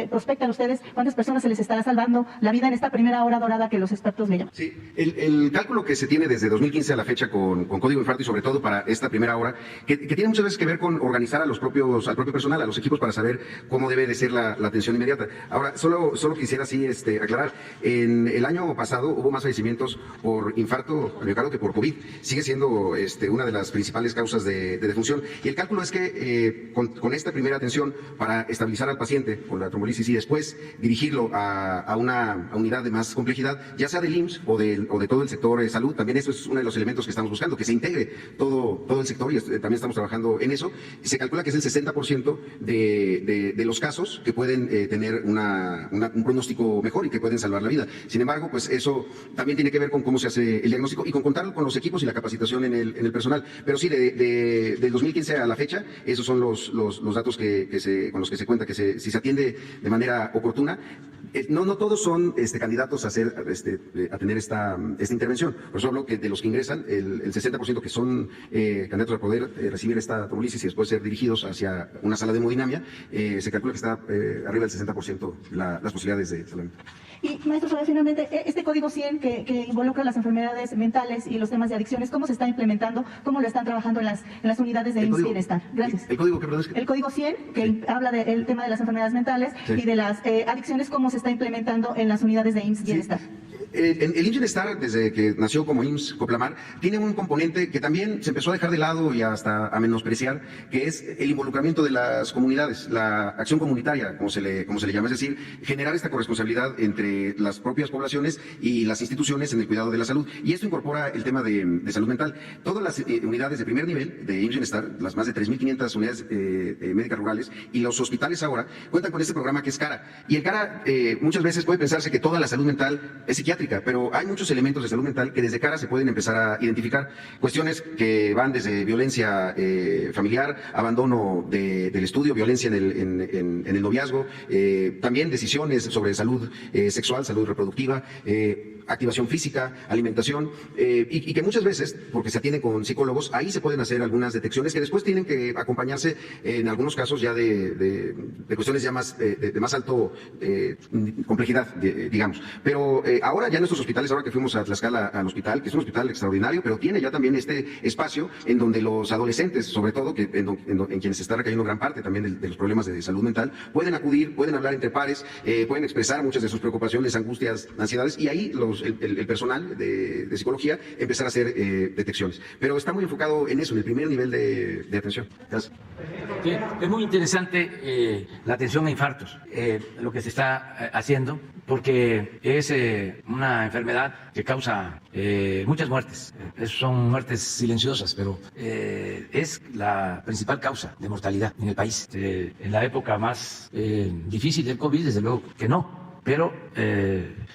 prospectan ustedes? ¿Cuántas personas se les estará salvando la vida en esta primera hora dorada que los expertos le llaman? Sí, el cálculo que se tiene desde 2015 a la fecha con Código Infarto, y sobre todo para esta primera hora, que tiene muchas veces que ver con organizar al propio personal, a los equipos, para saber cómo debe de ser la atención inmediata. Ahora, solo quisiera así aclarar, en el año pasado hubo más fallecimientos por infarto al miocardio que por COVID. Sigue siendo una de las principales causas de defunción, y el cálculo es que con esta primera atención, para estabilizar al paciente con la trombolisis y después dirigirlo a una unidad de más complejidad, ya sea del IMSS o de todo el sector de salud, también eso es uno de los elementos que estamos buscando, que se integre todo el sector, y también estamos trabajando en eso. Se calcula que es el 60% de los casos que pueden tener un pronóstico mejor y que pueden salvar la vida. Sin embargo, pues eso también tiene que ver con cómo se hace el diagnóstico y con contar con los equipos y la capacitación en el personal. Pero sí, del 2015 a la fecha, esos son los datos con los que se cuenta, que si se atiende de manera oportuna. No todos son candidatos a tener esta intervención. Por eso hablo que de los que ingresan, el 60% que son candidatos a poder recibir esta trombolisis y después ser dirigidos hacia una sala de hemodinamia, se calcula que está arriba del 60% las posibilidades de salvamento. Y, maestro Zoé, finalmente, este Código 100 que involucra las enfermedades mentales y los temas de adicciones, ¿cómo se está implementando? ¿Cómo lo están trabajando en las unidades de IMSS Bienestar? Gracias. ¿El código qué, perdón? El Código 100, que habla del tema de las enfermedades mentales y de las adicciones, ¿cómo se está implementando en las unidades de IMSS Bienestar? El IMSS Bienestar, desde que nació como IMSS Coplamar, tiene un componente que también se empezó a dejar de lado y hasta a menospreciar, que es el involucramiento de las comunidades, la acción comunitaria, como se le llama, es decir, generar esta corresponsabilidad entre las propias poblaciones y las instituciones en el cuidado de la salud. Y esto incorpora el tema de salud mental. Todas las unidades de primer nivel de IMSS Bienestar, las más de 3,500 unidades médicas rurales y los hospitales ahora, cuentan con este programa que es CARA. Y el CARA muchas veces puede pensarse que toda la salud mental es psiquiátrica, pero hay muchos elementos de salud mental que desde CARA se pueden empezar a identificar. Cuestiones que van desde violencia familiar, abandono del estudio, violencia en el noviazgo, también decisiones sobre salud sexual, salud reproductiva, activación física, alimentación, y que muchas veces, porque se atienden con psicólogos, ahí se pueden hacer algunas detecciones que después tienen que acompañarse, en algunos casos ya de cuestiones ya más de más alto complejidad, digamos. Pero ahora ya en estos hospitales, ahora que fuimos a Tlaxcala al hospital, que es un hospital extraordinario, pero tiene ya también este espacio en donde los adolescentes, sobre todo, en quienes se está recayendo gran parte también de los problemas de salud mental, pueden acudir, pueden hablar entre pares, pueden expresar muchas de sus preocupaciones, angustias, ansiedades, y ahí el personal de psicología empezar a hacer detecciones. Pero está muy enfocado en eso, en el primer nivel de atención. Gracias. Sí, es muy interesante la atención a infartos, lo que se está haciendo, porque es una enfermedad que causa muchas muertes. Son muertes silenciosas, pero es la principal causa de mortalidad en el país. En la época más difícil del COVID, desde luego que no. pero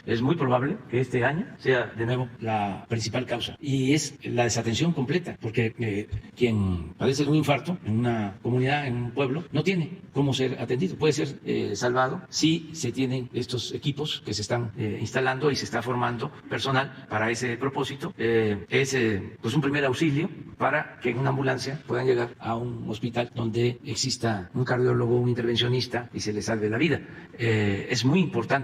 es muy probable que este año sea de nuevo la principal causa, y es la desatención completa, porque quien padece de un infarto en una comunidad, en un pueblo, no tiene cómo ser atendido. Puede ser salvado si se tienen estos equipos que se están instalando y se está formando personal para ese propósito. Es pues un primer auxilio para que en una ambulancia puedan llegar a un hospital donde exista un cardiólogo, un intervencionista y se les salve la vida. Es muy importante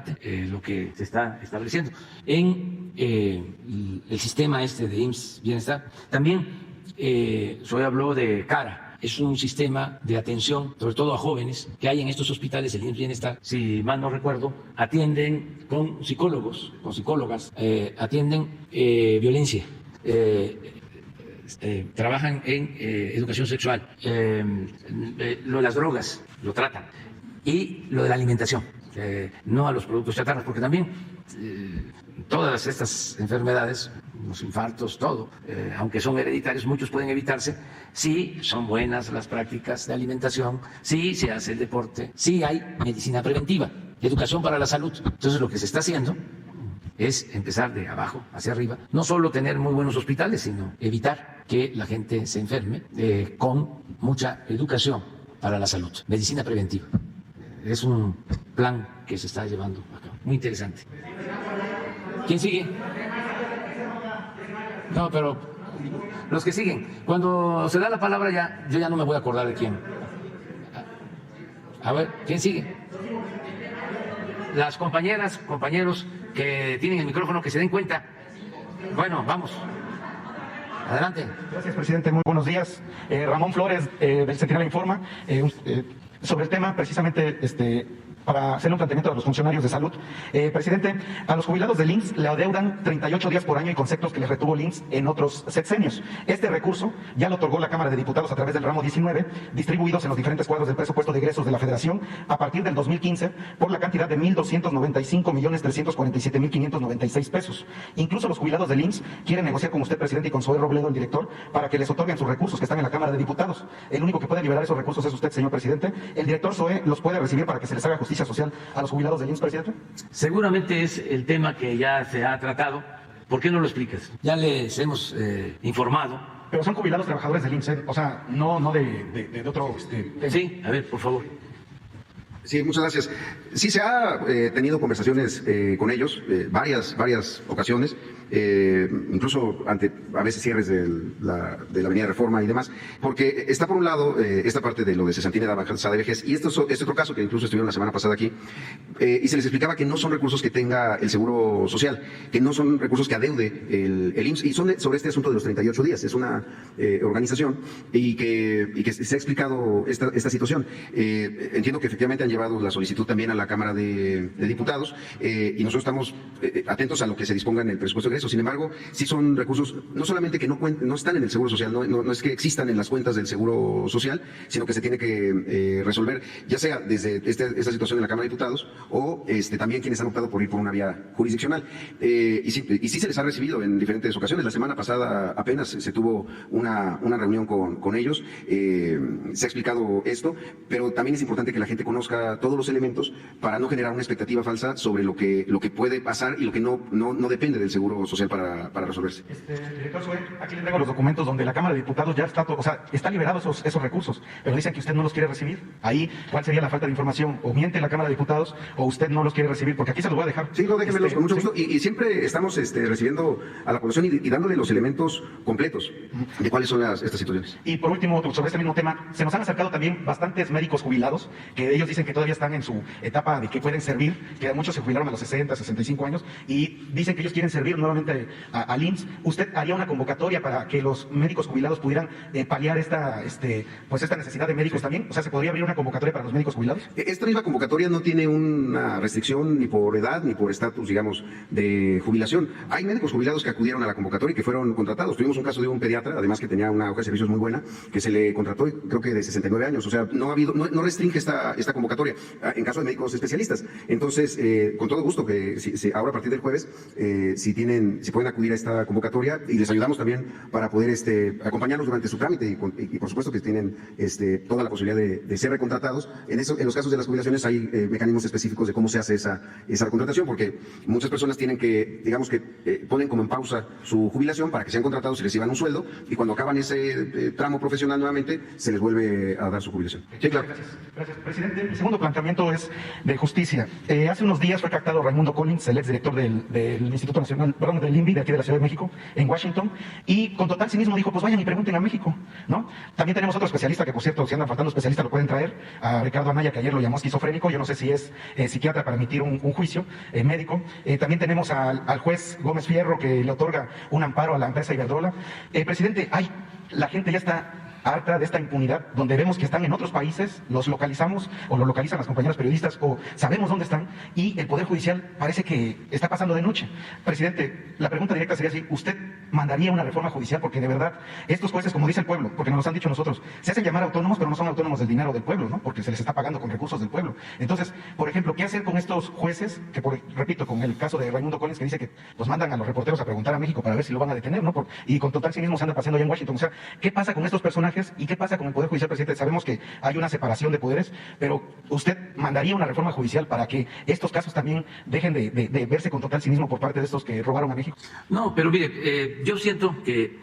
lo que se está estableciendo en el sistema este de IMSS Bienestar. También Zoe habló de CARA. Es un sistema de atención, sobre todo a jóvenes, que hay en estos hospitales, el IMSS Bienestar, si mal no recuerdo, atienden con psicólogos, con psicólogas, atienden violencia, trabajan en educación sexual, lo de las drogas, lo tratan, y lo de la alimentación, no a los productos chatarras, porque también todas estas enfermedades, los infartos, todo, aunque son hereditarios, muchos pueden evitarse si son buenas las prácticas de alimentación, si se hace el deporte, si hay medicina preventiva, educación para la salud. Entonces lo que se está haciendo es empezar de abajo hacia arriba, no solo tener muy buenos hospitales, sino evitar que la gente se enferme con mucha educación para la salud, medicina preventiva. Es un plan que se está llevando a cabo, muy interesante. ¿Quién sigue? No, pero los que siguen. Cuando se da la palabra ya, yo ya no me voy a acordar de quién. A ver, ¿quién sigue? Las compañeras, compañeros que tienen el micrófono, que se den cuenta. Bueno, vamos. Adelante. Gracias, presidente. Muy buenos días. Ramón Flores, del Centinela Informa. Sobre el tema, precisamente, para hacer un planteamiento a los funcionarios de salud. Presidente, a los jubilados del IMSS le adeudan 38 días por año y conceptos que les retuvo el IMSS en otros sexenios. Este recurso ya lo otorgó la Cámara de Diputados a través del ramo 19, distribuidos en los diferentes cuadros del presupuesto de egresos de la Federación a partir del 2015 por la cantidad de 1.295.347.596 pesos. Incluso los jubilados del IMSS quieren negociar con usted, presidente, y con Zoe Robledo, el director, para que les otorguen sus recursos que están en la Cámara de Diputados. El único que puede liberar esos recursos es usted, señor presidente. El director Zoe los puede recibir para que se les haga justicia social a los jubilados del IMSS, presidente. Seguramente es el tema que ya se ha tratado. ¿Por qué no lo explicas? Ya les hemos informado. Pero son jubilados trabajadores del IMSS, o sea, no de otro tema. Sí, a ver, por favor. Sí, muchas gracias. Sí, se ha tenido conversaciones con ellos, varias ocasiones, incluso ante a veces cierres de la Avenida Reforma y demás, porque está por un lado esta parte de lo de cesantina de avanzada de vejez, y este otro caso que incluso estuvieron la semana pasada aquí, y se les explicaba que no son recursos que tenga el Seguro Social, que no son recursos que adeude el IMSS, y son sobre este asunto de los 38 días. Es una organización y que se ha explicado esta situación. Entiendo que efectivamente han llevado la solicitud también a la Cámara de Diputados, y nosotros estamos atentos a lo que se disponga en el presupuesto de egresos. Sin embargo, sí son recursos no solamente que no están en el Seguro Social, no es que existan en las cuentas del Seguro Social, sino que se tiene que resolver, ya sea desde esta situación en la Cámara de Diputados o también quienes han optado por ir por una vía jurisdiccional. Y sí se les ha recibido en diferentes ocasiones. La semana pasada apenas se tuvo una reunión con ellos, se ha explicado esto, pero también es importante que la gente conozca todos los elementos para no generar una expectativa falsa sobre lo que puede pasar y lo que no depende del Seguro Social para resolverse. Director Zoe, aquí le traigo los documentos donde la Cámara de Diputados ya está liberado esos recursos, pero dicen que usted no los quiere recibir. Ahí, ¿cuál sería la falta de información? O miente la Cámara de Diputados o usted no los quiere recibir, porque aquí se los voy a dejar. Sí, déjenmelos con mucho gusto. Y siempre estamos recibiendo a la población y dándole los elementos completos de cuáles son estas situaciones. Y por último, sobre este mismo tema, se nos han acercado también bastantes médicos jubilados, que ellos dicen que todavía están en su etapa de que pueden servir, que muchos se jubilaron a los 60, 65 años, y dicen que ellos quieren servir nuevamente al IMSS. ¿Usted haría una convocatoria para que los médicos jubilados pudieran paliar esta necesidad de médicos también? O sea, ¿se podría abrir una convocatoria para los médicos jubilados? Esta misma convocatoria no tiene una restricción ni por edad ni por estatus, digamos, de jubilación. Hay médicos jubilados que acudieron a la convocatoria y que fueron contratados. Tuvimos un caso de un pediatra, además que tenía una hoja de servicios muy buena, que se le contrató, creo que de 69 años. O sea, no restringe esta convocatoria. convocatoria, en caso de médicos especialistas. Entonces, con todo gusto, que ahora a partir del jueves, si pueden acudir a esta convocatoria, y les ayudamos también para poder acompañarlos durante su trámite, y por supuesto que tienen toda la posibilidad de ser recontratados. En los casos de las jubilaciones hay mecanismos específicos de cómo se hace esa recontratación, porque muchas personas tienen que, digamos que ponen como en pausa su jubilación para que sean contratados y reciban un sueldo, y cuando acaban ese tramo profesional nuevamente, se les vuelve a dar su jubilación. Sí, claro. Gracias, presidente. Mi segundo planteamiento es de justicia. Hace unos días fue captado Raimundo Collins, el exdirector del Instituto Nacional, perdón, del INVI, de aquí de la Ciudad de México, en Washington, y con total cinismo dijo, pues vayan y pregunten a México, ¿no? También tenemos otro especialista, que por cierto, si andan faltando especialistas, lo pueden traer, a Ricardo Anaya, que ayer lo llamó esquizofrénico, yo no sé si es psiquiatra para emitir un juicio médico. También tenemos al juez Gómez Fierro, que le otorga un amparo a la empresa Iberdrola. Presidente, la gente ya está harta de esta impunidad, donde vemos que están en otros países, los localizamos o lo localizan las compañeras periodistas o sabemos dónde están, y el Poder Judicial parece que está pasando de noche. Presidente, la pregunta directa sería si usted mandaría una reforma judicial, porque de verdad estos jueces, como dice el pueblo, porque nos los han dicho nosotros, se hacen llamar autónomos, pero no son autónomos del dinero del pueblo, ¿no? Porque se les está pagando con recursos del pueblo. Entonces, por ejemplo, ¿qué hacer con estos jueces? Que repito, con el caso de Raimundo Collins, que dice que los mandan a los reporteros a preguntar a México para ver si lo van a detener, ¿no? Y con total cinismo se anda paseando allá en Washington. O sea, ¿qué pasa con estos personajes y qué pasa con el Poder Judicial, presidente? Sabemos que hay una separación de poderes, pero ¿usted mandaría una reforma judicial para que estos casos también dejen de verse con total cinismo por parte de estos que robaron a México? No, pero mire, yo siento que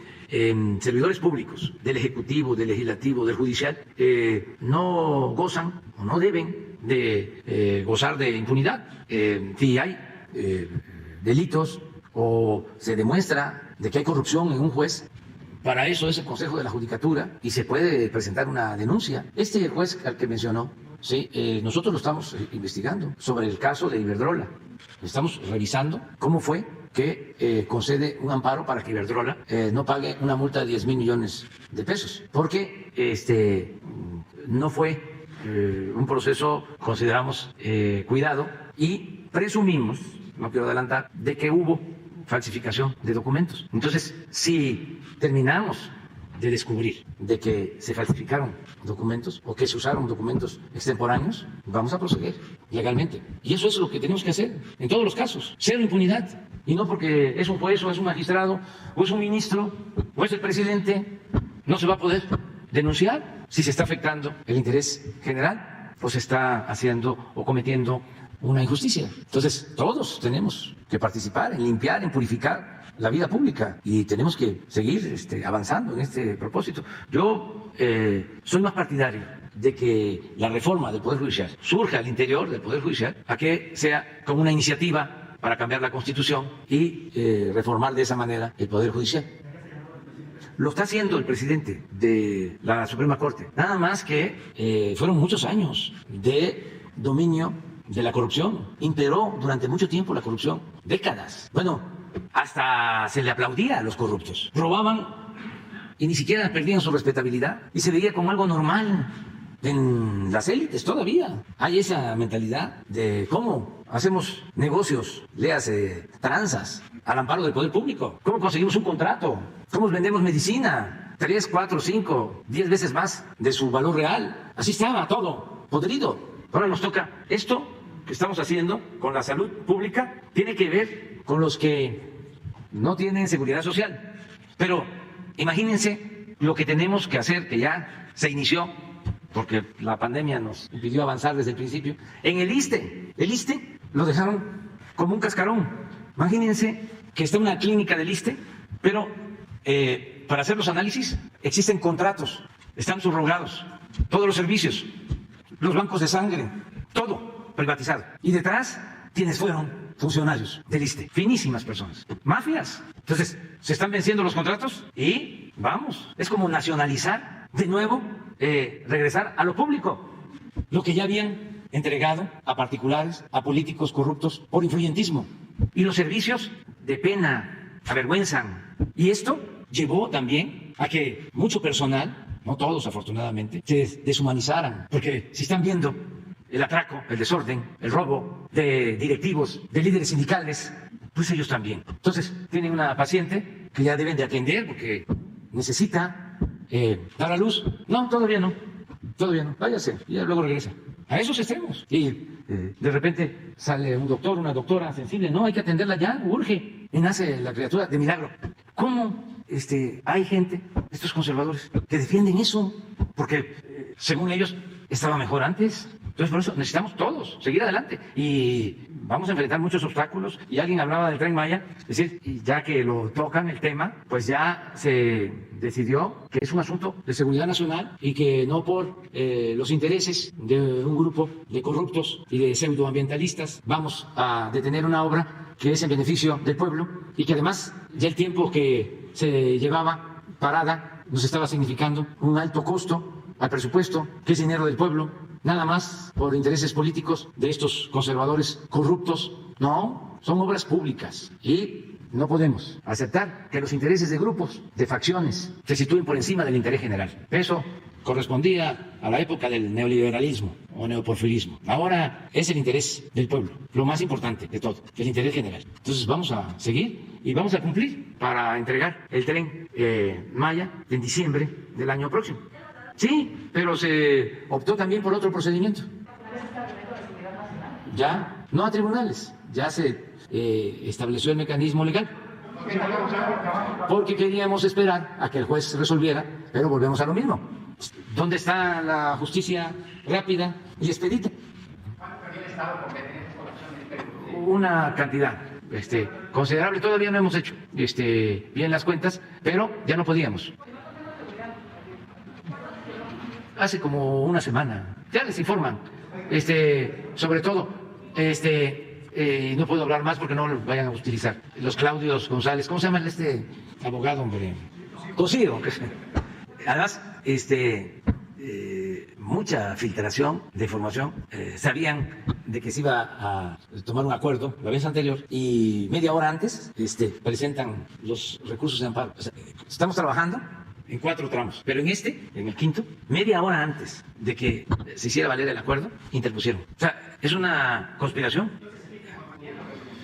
servidores públicos del Ejecutivo, del Legislativo, del Judicial, no gozan o no deben de gozar de impunidad. Si hay delitos o se demuestra de que hay corrupción en un juez, para eso es el Consejo de la Judicatura y se puede presentar una denuncia. Este juez al que mencionó, sí, nosotros lo estamos investigando sobre el caso de Iberdrola. Estamos revisando cómo fue que concede un amparo para que Iberdrola no pague una multa de 10,000 millones de pesos, porque no fue un proceso, consideramos, cuidado, y presumimos, no quiero adelantar, de que hubo falsificación de documentos. Entonces, si terminamos de descubrir de que se falsificaron documentos o que se usaron documentos extemporáneos, vamos a proceder legalmente. Y eso es lo que tenemos que hacer en todos los casos. Cero impunidad. Y no porque es un juez o es un magistrado o es un ministro o es el presidente, no se va a poder denunciar si se está afectando el interés general o se está haciendo o cometiendo una injusticia. Entonces, todos tenemos que participar en limpiar, en purificar la vida pública y tenemos que seguir avanzando en este propósito. Yo soy más partidario de que la reforma del Poder Judicial surja al interior del Poder Judicial a que sea como una iniciativa para cambiar la Constitución y reformar de esa manera el Poder Judicial. Lo está haciendo el presidente de la Suprema Corte. Nada más que fueron muchos años de dominio de la corrupción. Imperó durante mucho tiempo la corrupción, décadas. Bueno, hasta se le aplaudía a los corruptos. Robaban y ni siquiera perdían su respetabilidad y se veía como algo normal en las élites todavía. Hay esa mentalidad de cómo hacemos negocios, léase tranzas, al amparo del poder público. ¿Cómo conseguimos un contrato? ¿Cómo vendemos medicina? 3, 4, 5, 10 veces más de su valor real. Así estaba todo, podrido. Ahora nos toca esto que estamos haciendo con la salud pública, tiene que ver con los que no tienen seguridad social. Pero imagínense lo que tenemos que hacer, que ya se inició, porque la pandemia nos impidió avanzar desde el principio, en el ISSSTE. El ISSSTE lo dejaron como un cascarón. Imagínense que está una clínica del ISSSTE, pero para hacer los análisis existen contratos, están subrogados, todos los servicios, los bancos de sangre, todo privatizado. Y detrás, quienes fueron funcionarios del ISSSTE, finísimas personas, mafias. Entonces, se están venciendo los contratos y vamos, es como nacionalizar de nuevo, regresar a lo público, lo que ya habían entregado a particulares, a políticos corruptos por influyentismo. Y los servicios de pena avergüenzan. Y esto llevó también a que mucho personal, no todos afortunadamente, se deshumanizaran, porque si están viendo el atraco, el desorden, el robo de directivos, de líderes sindicales, pues ellos también. Entonces, tienen una paciente que ya deben de atender porque necesita dar a luz. No, todavía no, váyase, y luego regresa. a esos extremos. Y de repente sale un doctor, una doctora sensible, no, hay que atenderla ya, urge, y nace la criatura de milagro. ¿Cómo hay gente, estos conservadores, que defienden eso? Porque según ellos estaba mejor antes. Entonces, por eso necesitamos todos seguir adelante y vamos a enfrentar muchos obstáculos. Y alguien hablaba del Tren Maya, es decir, y ya que lo tocan el tema, pues ya se decidió que es un asunto de seguridad nacional y que no por los intereses de un grupo de corruptos y de pseudoambientalistas vamos a detener una obra que es en beneficio del pueblo y que además ya el tiempo que se llevaba parada nos estaba significando un alto costo al presupuesto, que es dinero del pueblo, nada más por intereses políticos de estos conservadores corruptos. No, son obras públicas y no podemos aceptar que los intereses de grupos, de facciones, se sitúen por encima del interés general. Eso correspondía a la época del neoliberalismo o neoporfirismo. Ahora es el interés del pueblo, lo más importante de todo, el interés general. Entonces vamos a seguir y vamos a cumplir para entregar el Tren Maya en diciembre del año próximo. Sí, pero se optó también por otro procedimiento. Ya, no a tribunales, ya se estableció el mecanismo legal. Porque queríamos esperar a que el juez resolviera, pero volvemos a lo mismo. ¿Dónde está la justicia rápida y expedita? Una cantidad considerable, todavía no hemos hecho bien las cuentas, pero ya no podíamos. Hace como una semana, ya les informan, sobre todo, no puedo hablar más porque no lo vayan a utilizar. Los Claudios González, ¿cómo se llama este abogado, hombre? Cosío. Además, mucha filtración de información. Sabían de que se iba a tomar un acuerdo la vez anterior y media hora antes presentan los recursos de amparo. O sea, estamos trabajando en 4 tramos, pero en el quinto, media hora antes de que se hiciera valer el acuerdo, interpusieron. O sea, es una conspiración.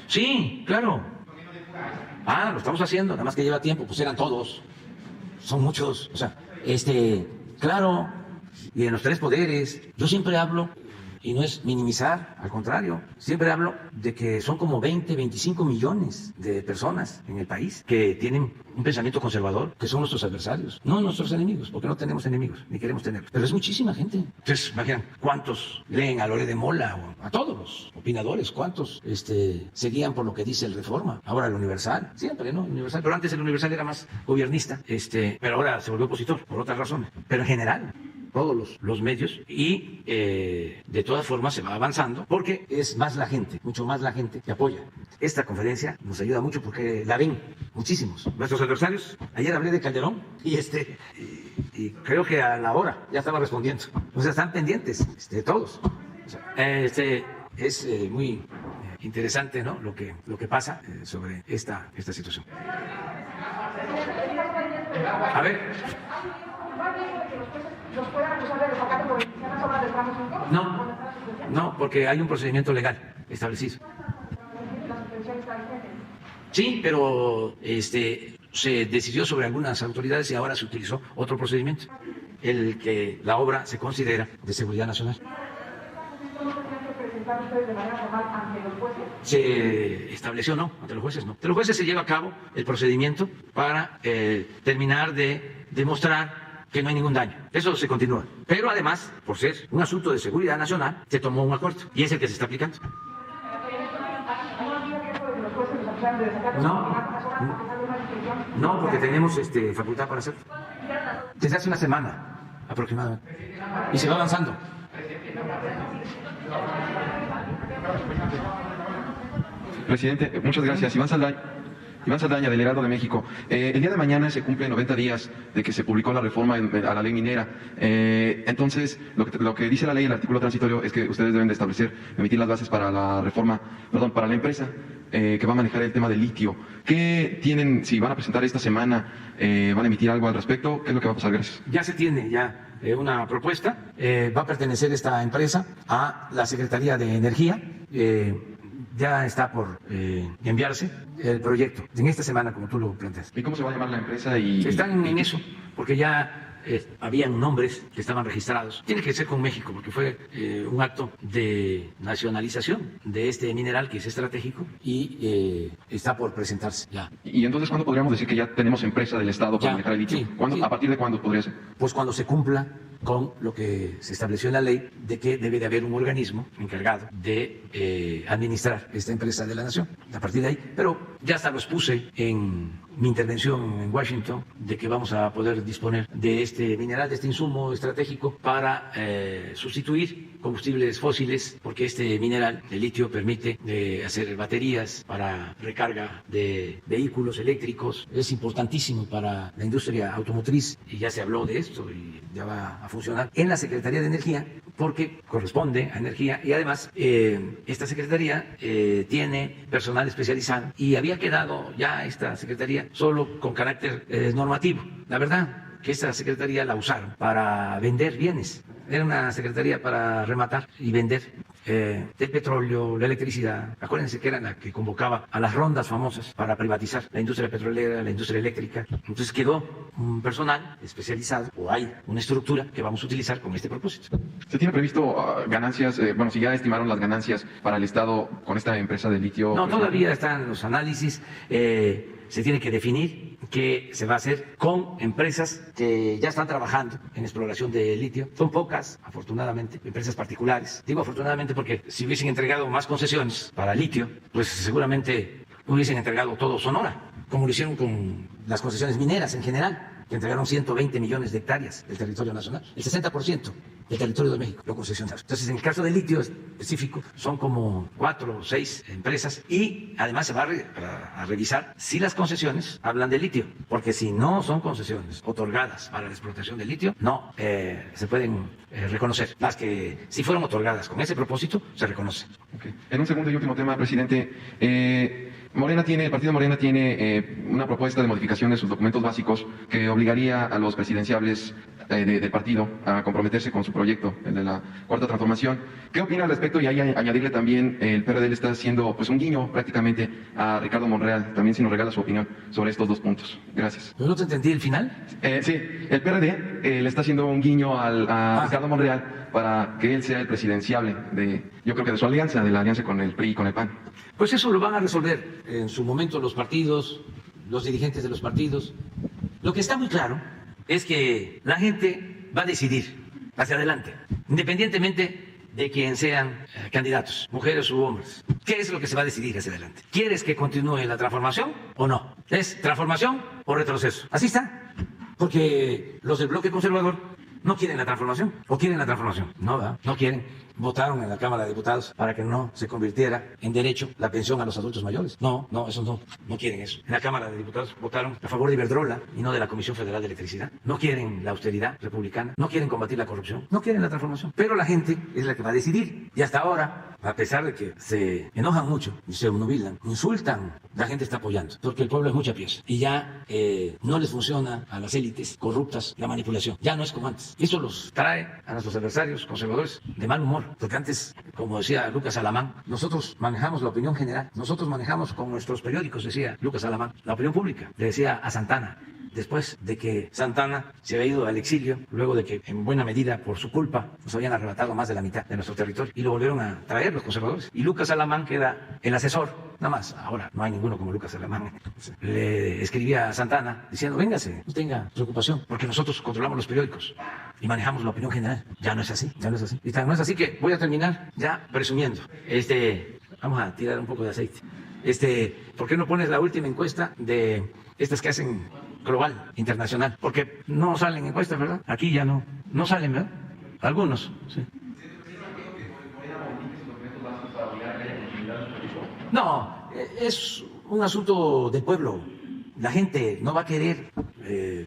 Sí, claro. Lo estamos haciendo, nada más que lleva tiempo, pues eran todos, son muchos. O sea, claro, y en los 3 poderes, yo siempre hablo, y no es minimizar, al contrario, siempre hablo de que son como 20, 25 millones de personas en el país que tienen un pensamiento conservador, que son nuestros adversarios, no nuestros enemigos, porque no tenemos enemigos, ni queremos tenerlos, pero es muchísima gente. Entonces, imaginen, ¿cuántos leen a Loret de Mola o a todos los opinadores? ¿Cuántos se guían por lo que dice el Reforma? Ahora el Universal, siempre, ¿no? Universal, pero antes el Universal era más gobernista, pero ahora se volvió opositor, por otras razones, pero en general todos los medios y de todas formas se va avanzando porque es más la gente, mucho más la gente que apoya. Esta conferencia nos ayuda mucho porque la ven muchísimos nuestros adversarios. Ayer hablé de Calderón y creo que a la hora ya estaba respondiendo. O sea, están pendientes todos. O sea, es muy interesante, ¿no? Lo que pasa sobre esta situación. A ver. No, porque hay un procedimiento legal establecido. Sí, pero se decidió sobre algunas autoridades y ahora se utilizó otro procedimiento, el que la obra se considera de seguridad nacional. Se estableció, no, ante los jueces no. Ante los jueces se lleva a cabo el procedimiento para terminar de demostrar que no hay ningún daño. Eso se continúa. Pero además, por ser un asunto de seguridad nacional, se tomó un acuerdo y es el que se está aplicando. No, porque tenemos facultad para hacerlo. Desde hace una semana aproximadamente. Y se va avanzando. Presidente, muchas gracias. Iván Saldaña, del Heraldo de México. El día de mañana se cumplen 90 días de que se publicó la reforma a la ley minera. Entonces, lo que dice la ley, el artículo transitorio, es que ustedes deben de emitir las bases para para la empresa que va a manejar el tema del litio. ¿Qué tienen, si van a presentar esta semana, van a emitir algo al respecto? ¿Qué es lo que va a pasar? Gracias. Ya se tiene una propuesta. Va a pertenecer esta empresa a la Secretaría de Energía. Ya está por enviarse el proyecto en esta semana, como tú lo planteas. ¿Y cómo se va a llamar la empresa? Están en eso, porque ya habían nombres que estaban registrados. Tiene que ser con México porque fue un acto de nacionalización de este mineral que es estratégico y está por presentarse ya. ¿Y entonces cuándo podríamos decir que ya tenemos empresa del Estado para Ya, manejar el litio? sí, ¿Cuándo, sí. ¿A partir de cuándo podría ser? Pues cuando se cumpla con lo que se estableció en la ley de que debe de haber un organismo encargado de administrar esta empresa de la nación. A partir de ahí, pero ya hasta lo expuse en mi intervención en Washington, de que vamos a poder disponer de este mineral, de este insumo estratégico para sustituir combustibles fósiles, porque este mineral, el litio, permite hacer baterías para recarga de vehículos eléctricos. Es importantísimo para la industria automotriz y ya se habló de esto y ya va a funcionar en la Secretaría de Energía porque corresponde a Energía y además esta Secretaría tiene personal especializado y había quedado ya esta Secretaría solo con carácter normativo. La verdad que esta Secretaría la usaron para vender bienes. Era una secretaría para rematar y vender el petróleo, la electricidad. Acuérdense que era la que convocaba a las rondas famosas para privatizar la industria petrolera, la industria eléctrica. Entonces quedó un personal especializado, o hay una estructura que vamos a utilizar con este propósito. ¿Se tiene previsto ganancias, si ya estimaron las ganancias para el Estado con esta empresa de litio? No, todavía están los análisis. Se tiene que definir qué se va a hacer con empresas que ya están trabajando en exploración de litio. Son pocas, afortunadamente, empresas particulares. Digo afortunadamente porque si hubiesen entregado más concesiones para litio, pues seguramente hubiesen entregado todo Sonora, como lo hicieron con las concesiones mineras en general, que entregaron 120 millones de hectáreas del territorio nacional, el 60% del territorio de México lo concesionaron. Entonces, en el caso del litio específico, son como 4 o 6 empresas y además se va a revisar si las concesiones hablan de litio, porque si no son concesiones otorgadas para la explotación del litio, no se pueden reconocer. Las que sí fueron otorgadas con ese propósito, se reconocen. Okay. En un segundo y último tema, presidente, el partido Morena tiene una propuesta de modificación de sus documentos básicos que obligaría a los presidenciables del partido a comprometerse con su proyecto, el de la Cuarta Transformación. ¿Qué opina al respecto? Y ahí añadirle también, el PRD le está haciendo pues un guiño prácticamente a Ricardo Monreal, también si nos regala su opinión sobre estos dos puntos. Gracias. ¿Pero no te entendí el final? Sí, el PRD le está haciendo un guiño a Ricardo Monreal para que él sea el presidenciable yo creo que de su alianza, de la alianza con el PRI y con el PAN. Pues eso lo van a resolver en su momento los partidos, los dirigentes de los partidos. Lo que está muy claro es que la gente va a decidir hacia adelante, independientemente de quién sean candidatos, mujeres u hombres. ¿Qué es lo que se va a decidir hacia adelante? ¿Quieres que continúe la transformación o no? ¿Es transformación o retroceso? Así está. Porque los del bloque conservador no quieren la transformación. ¿O quieren la transformación? No, ¿verdad? No quieren. Votaron en la Cámara de Diputados para que no se convirtiera en derecho la pensión a los adultos mayores. No, eso no quieren eso. En la Cámara de Diputados votaron a favor de Iberdrola y no de la Comisión Federal de Electricidad. No quieren la austeridad republicana, no quieren combatir la corrupción, no quieren la transformación. Pero la gente es la que va a decidir. Y hasta ahora, a pesar de que se enojan mucho y se obnubilan, insultan, la gente está apoyando, porque el pueblo es mucha pieza. Y ya no les funciona a las élites corruptas la manipulación. Ya no es como antes. Eso los trae a nuestros adversarios conservadores de mal humor. Porque antes, como decía Lucas Alamán, nosotros manejamos la opinión general, nosotros manejamos con nuestros periódicos, decía Lucas Alamán, la opinión pública. Le decía a Santana, después de que Santana se había ido al exilio, luego de que en buena medida por su culpa nos habían arrebatado más de la mitad de nuestro territorio y lo volvieron a traer los conservadores. Y Lucas Alamán, que era el asesor, nada más, ahora no hay ninguno como Lucas Alamán, le escribía a Santana diciendo, véngase, no tenga preocupación, porque nosotros controlamos los periódicos y manejamos la opinión general. Ya no es así, ya no es así. Y tan no es así que voy a terminar ya presumiendo. Vamos a tirar un poco de aceite. ¿Por qué no pones la última encuesta de estas que hacen global, internacional? Porque no salen encuestas, ¿verdad? Aquí ya no salen, ¿verdad? Algunos, sí. No, es un asunto del pueblo. La gente no va a querer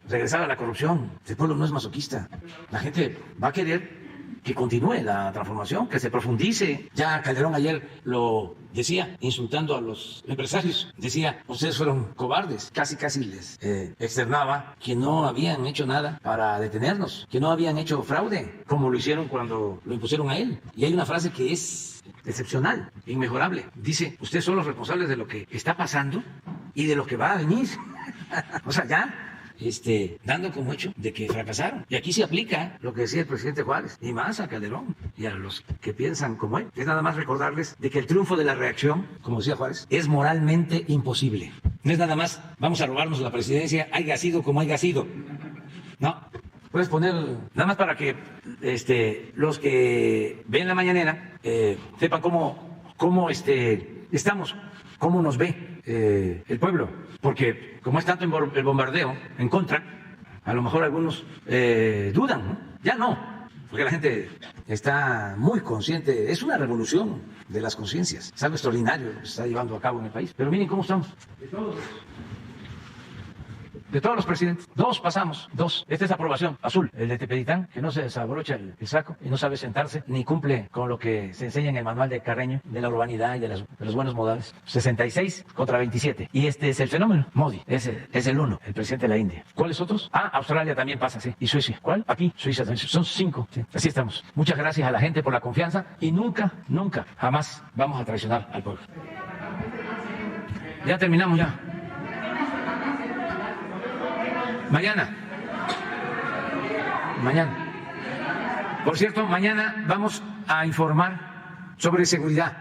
regresar a la corrupción. El pueblo no es masoquista. La gente va a querer que continúe la transformación, que se profundice. Ya Calderón ayer lo decía, insultando a los empresarios. Decía, ustedes fueron cobardes. Casi les externaba que no habían hecho nada para detenernos, que no habían hecho fraude, como lo hicieron cuando lo impusieron a él. Y hay una frase que es excepcional, inmejorable. Dice, ustedes son los responsables de lo que está pasando y de lo que va a venir. O sea, ya dando como hecho de que fracasaron. Y aquí se aplica lo que decía el presidente Juárez, y más a Calderón y a los que piensan como él. Es nada más recordarles de que el triunfo de la reacción, como decía Juárez, es moralmente imposible. No es nada más, vamos a robarnos la presidencia, haya sido como haya sido. No. Puedes poner, nada más para que los que ven la mañanera sepan cómo estamos, cómo nos ve el pueblo. Porque como es tanto el bombardeo en contra, a lo mejor algunos dudan, ¿no? Ya no, porque la gente está muy consciente. Es una revolución de las conciencias. Es algo extraordinario lo que se está llevando a cabo en el país. Pero miren cómo estamos. De todos los presidentes, 2 pasamos, 2. Esta es aprobación, azul. El de Tepetitán, que no se desabrocha el saco y no sabe sentarse, ni cumple con lo que se enseña en el manual de Carreño, de la urbanidad y de los buenos modales. 66 contra 27. Y este es el fenómeno. Modi, ese es el 1, el presidente de la India. ¿Cuáles otros? Australia también pasa, sí. ¿Y Suecia? ¿Cuál? Aquí, Suiza también. Son 5. Sí. Así estamos. Muchas gracias a la gente por la confianza y nunca, jamás vamos a traicionar al pueblo. Ya terminamos ya. Mañana. Por cierto, mañana vamos a informar sobre seguridad,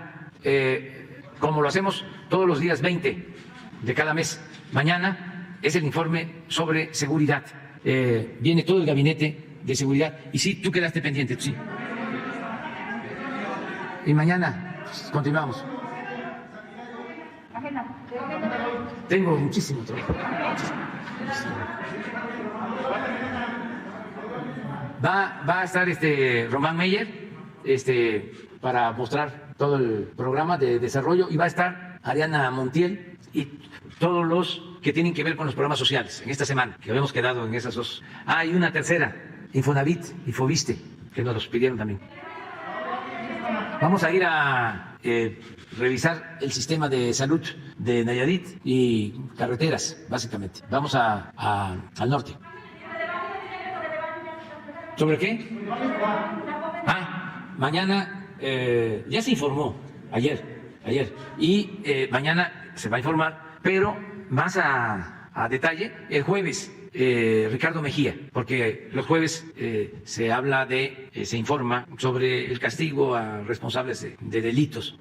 como lo hacemos todos los días 20 de cada mes. Mañana es el informe sobre seguridad. Viene todo el gabinete de seguridad. Y sí, tú quedaste pendiente, sí. Y mañana continuamos. Tengo muchísimo trabajo. Va a estar Román Meyer para mostrar todo el programa de desarrollo, y va a estar Ariana Montiel y todos los que tienen que ver con los programas sociales en esta semana, que habíamos quedado en esas 2. Y una tercera, Infonavit y Fobiste, que nos los pidieron también. Vamos a ir a revisar el sistema de salud de Nayarit y carreteras, básicamente. Vamos al norte. ¿Sobre qué? Mañana ya se informó, ayer, y mañana se va a informar, pero más a detalle el jueves. Ricardo Mejía, porque los jueves se informa sobre el castigo a responsables de delitos,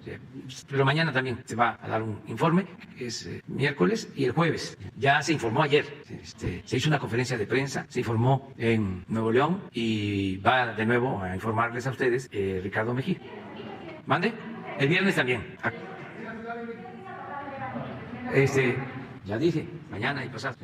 pero mañana también se va a dar un informe, que es miércoles, y el jueves. Ya se informó ayer, se hizo una conferencia de prensa, se informó en Nuevo León, y va de nuevo a informarles a ustedes Ricardo Mejía. ¿Mande? El viernes también. Ya dije, mañana y pasado.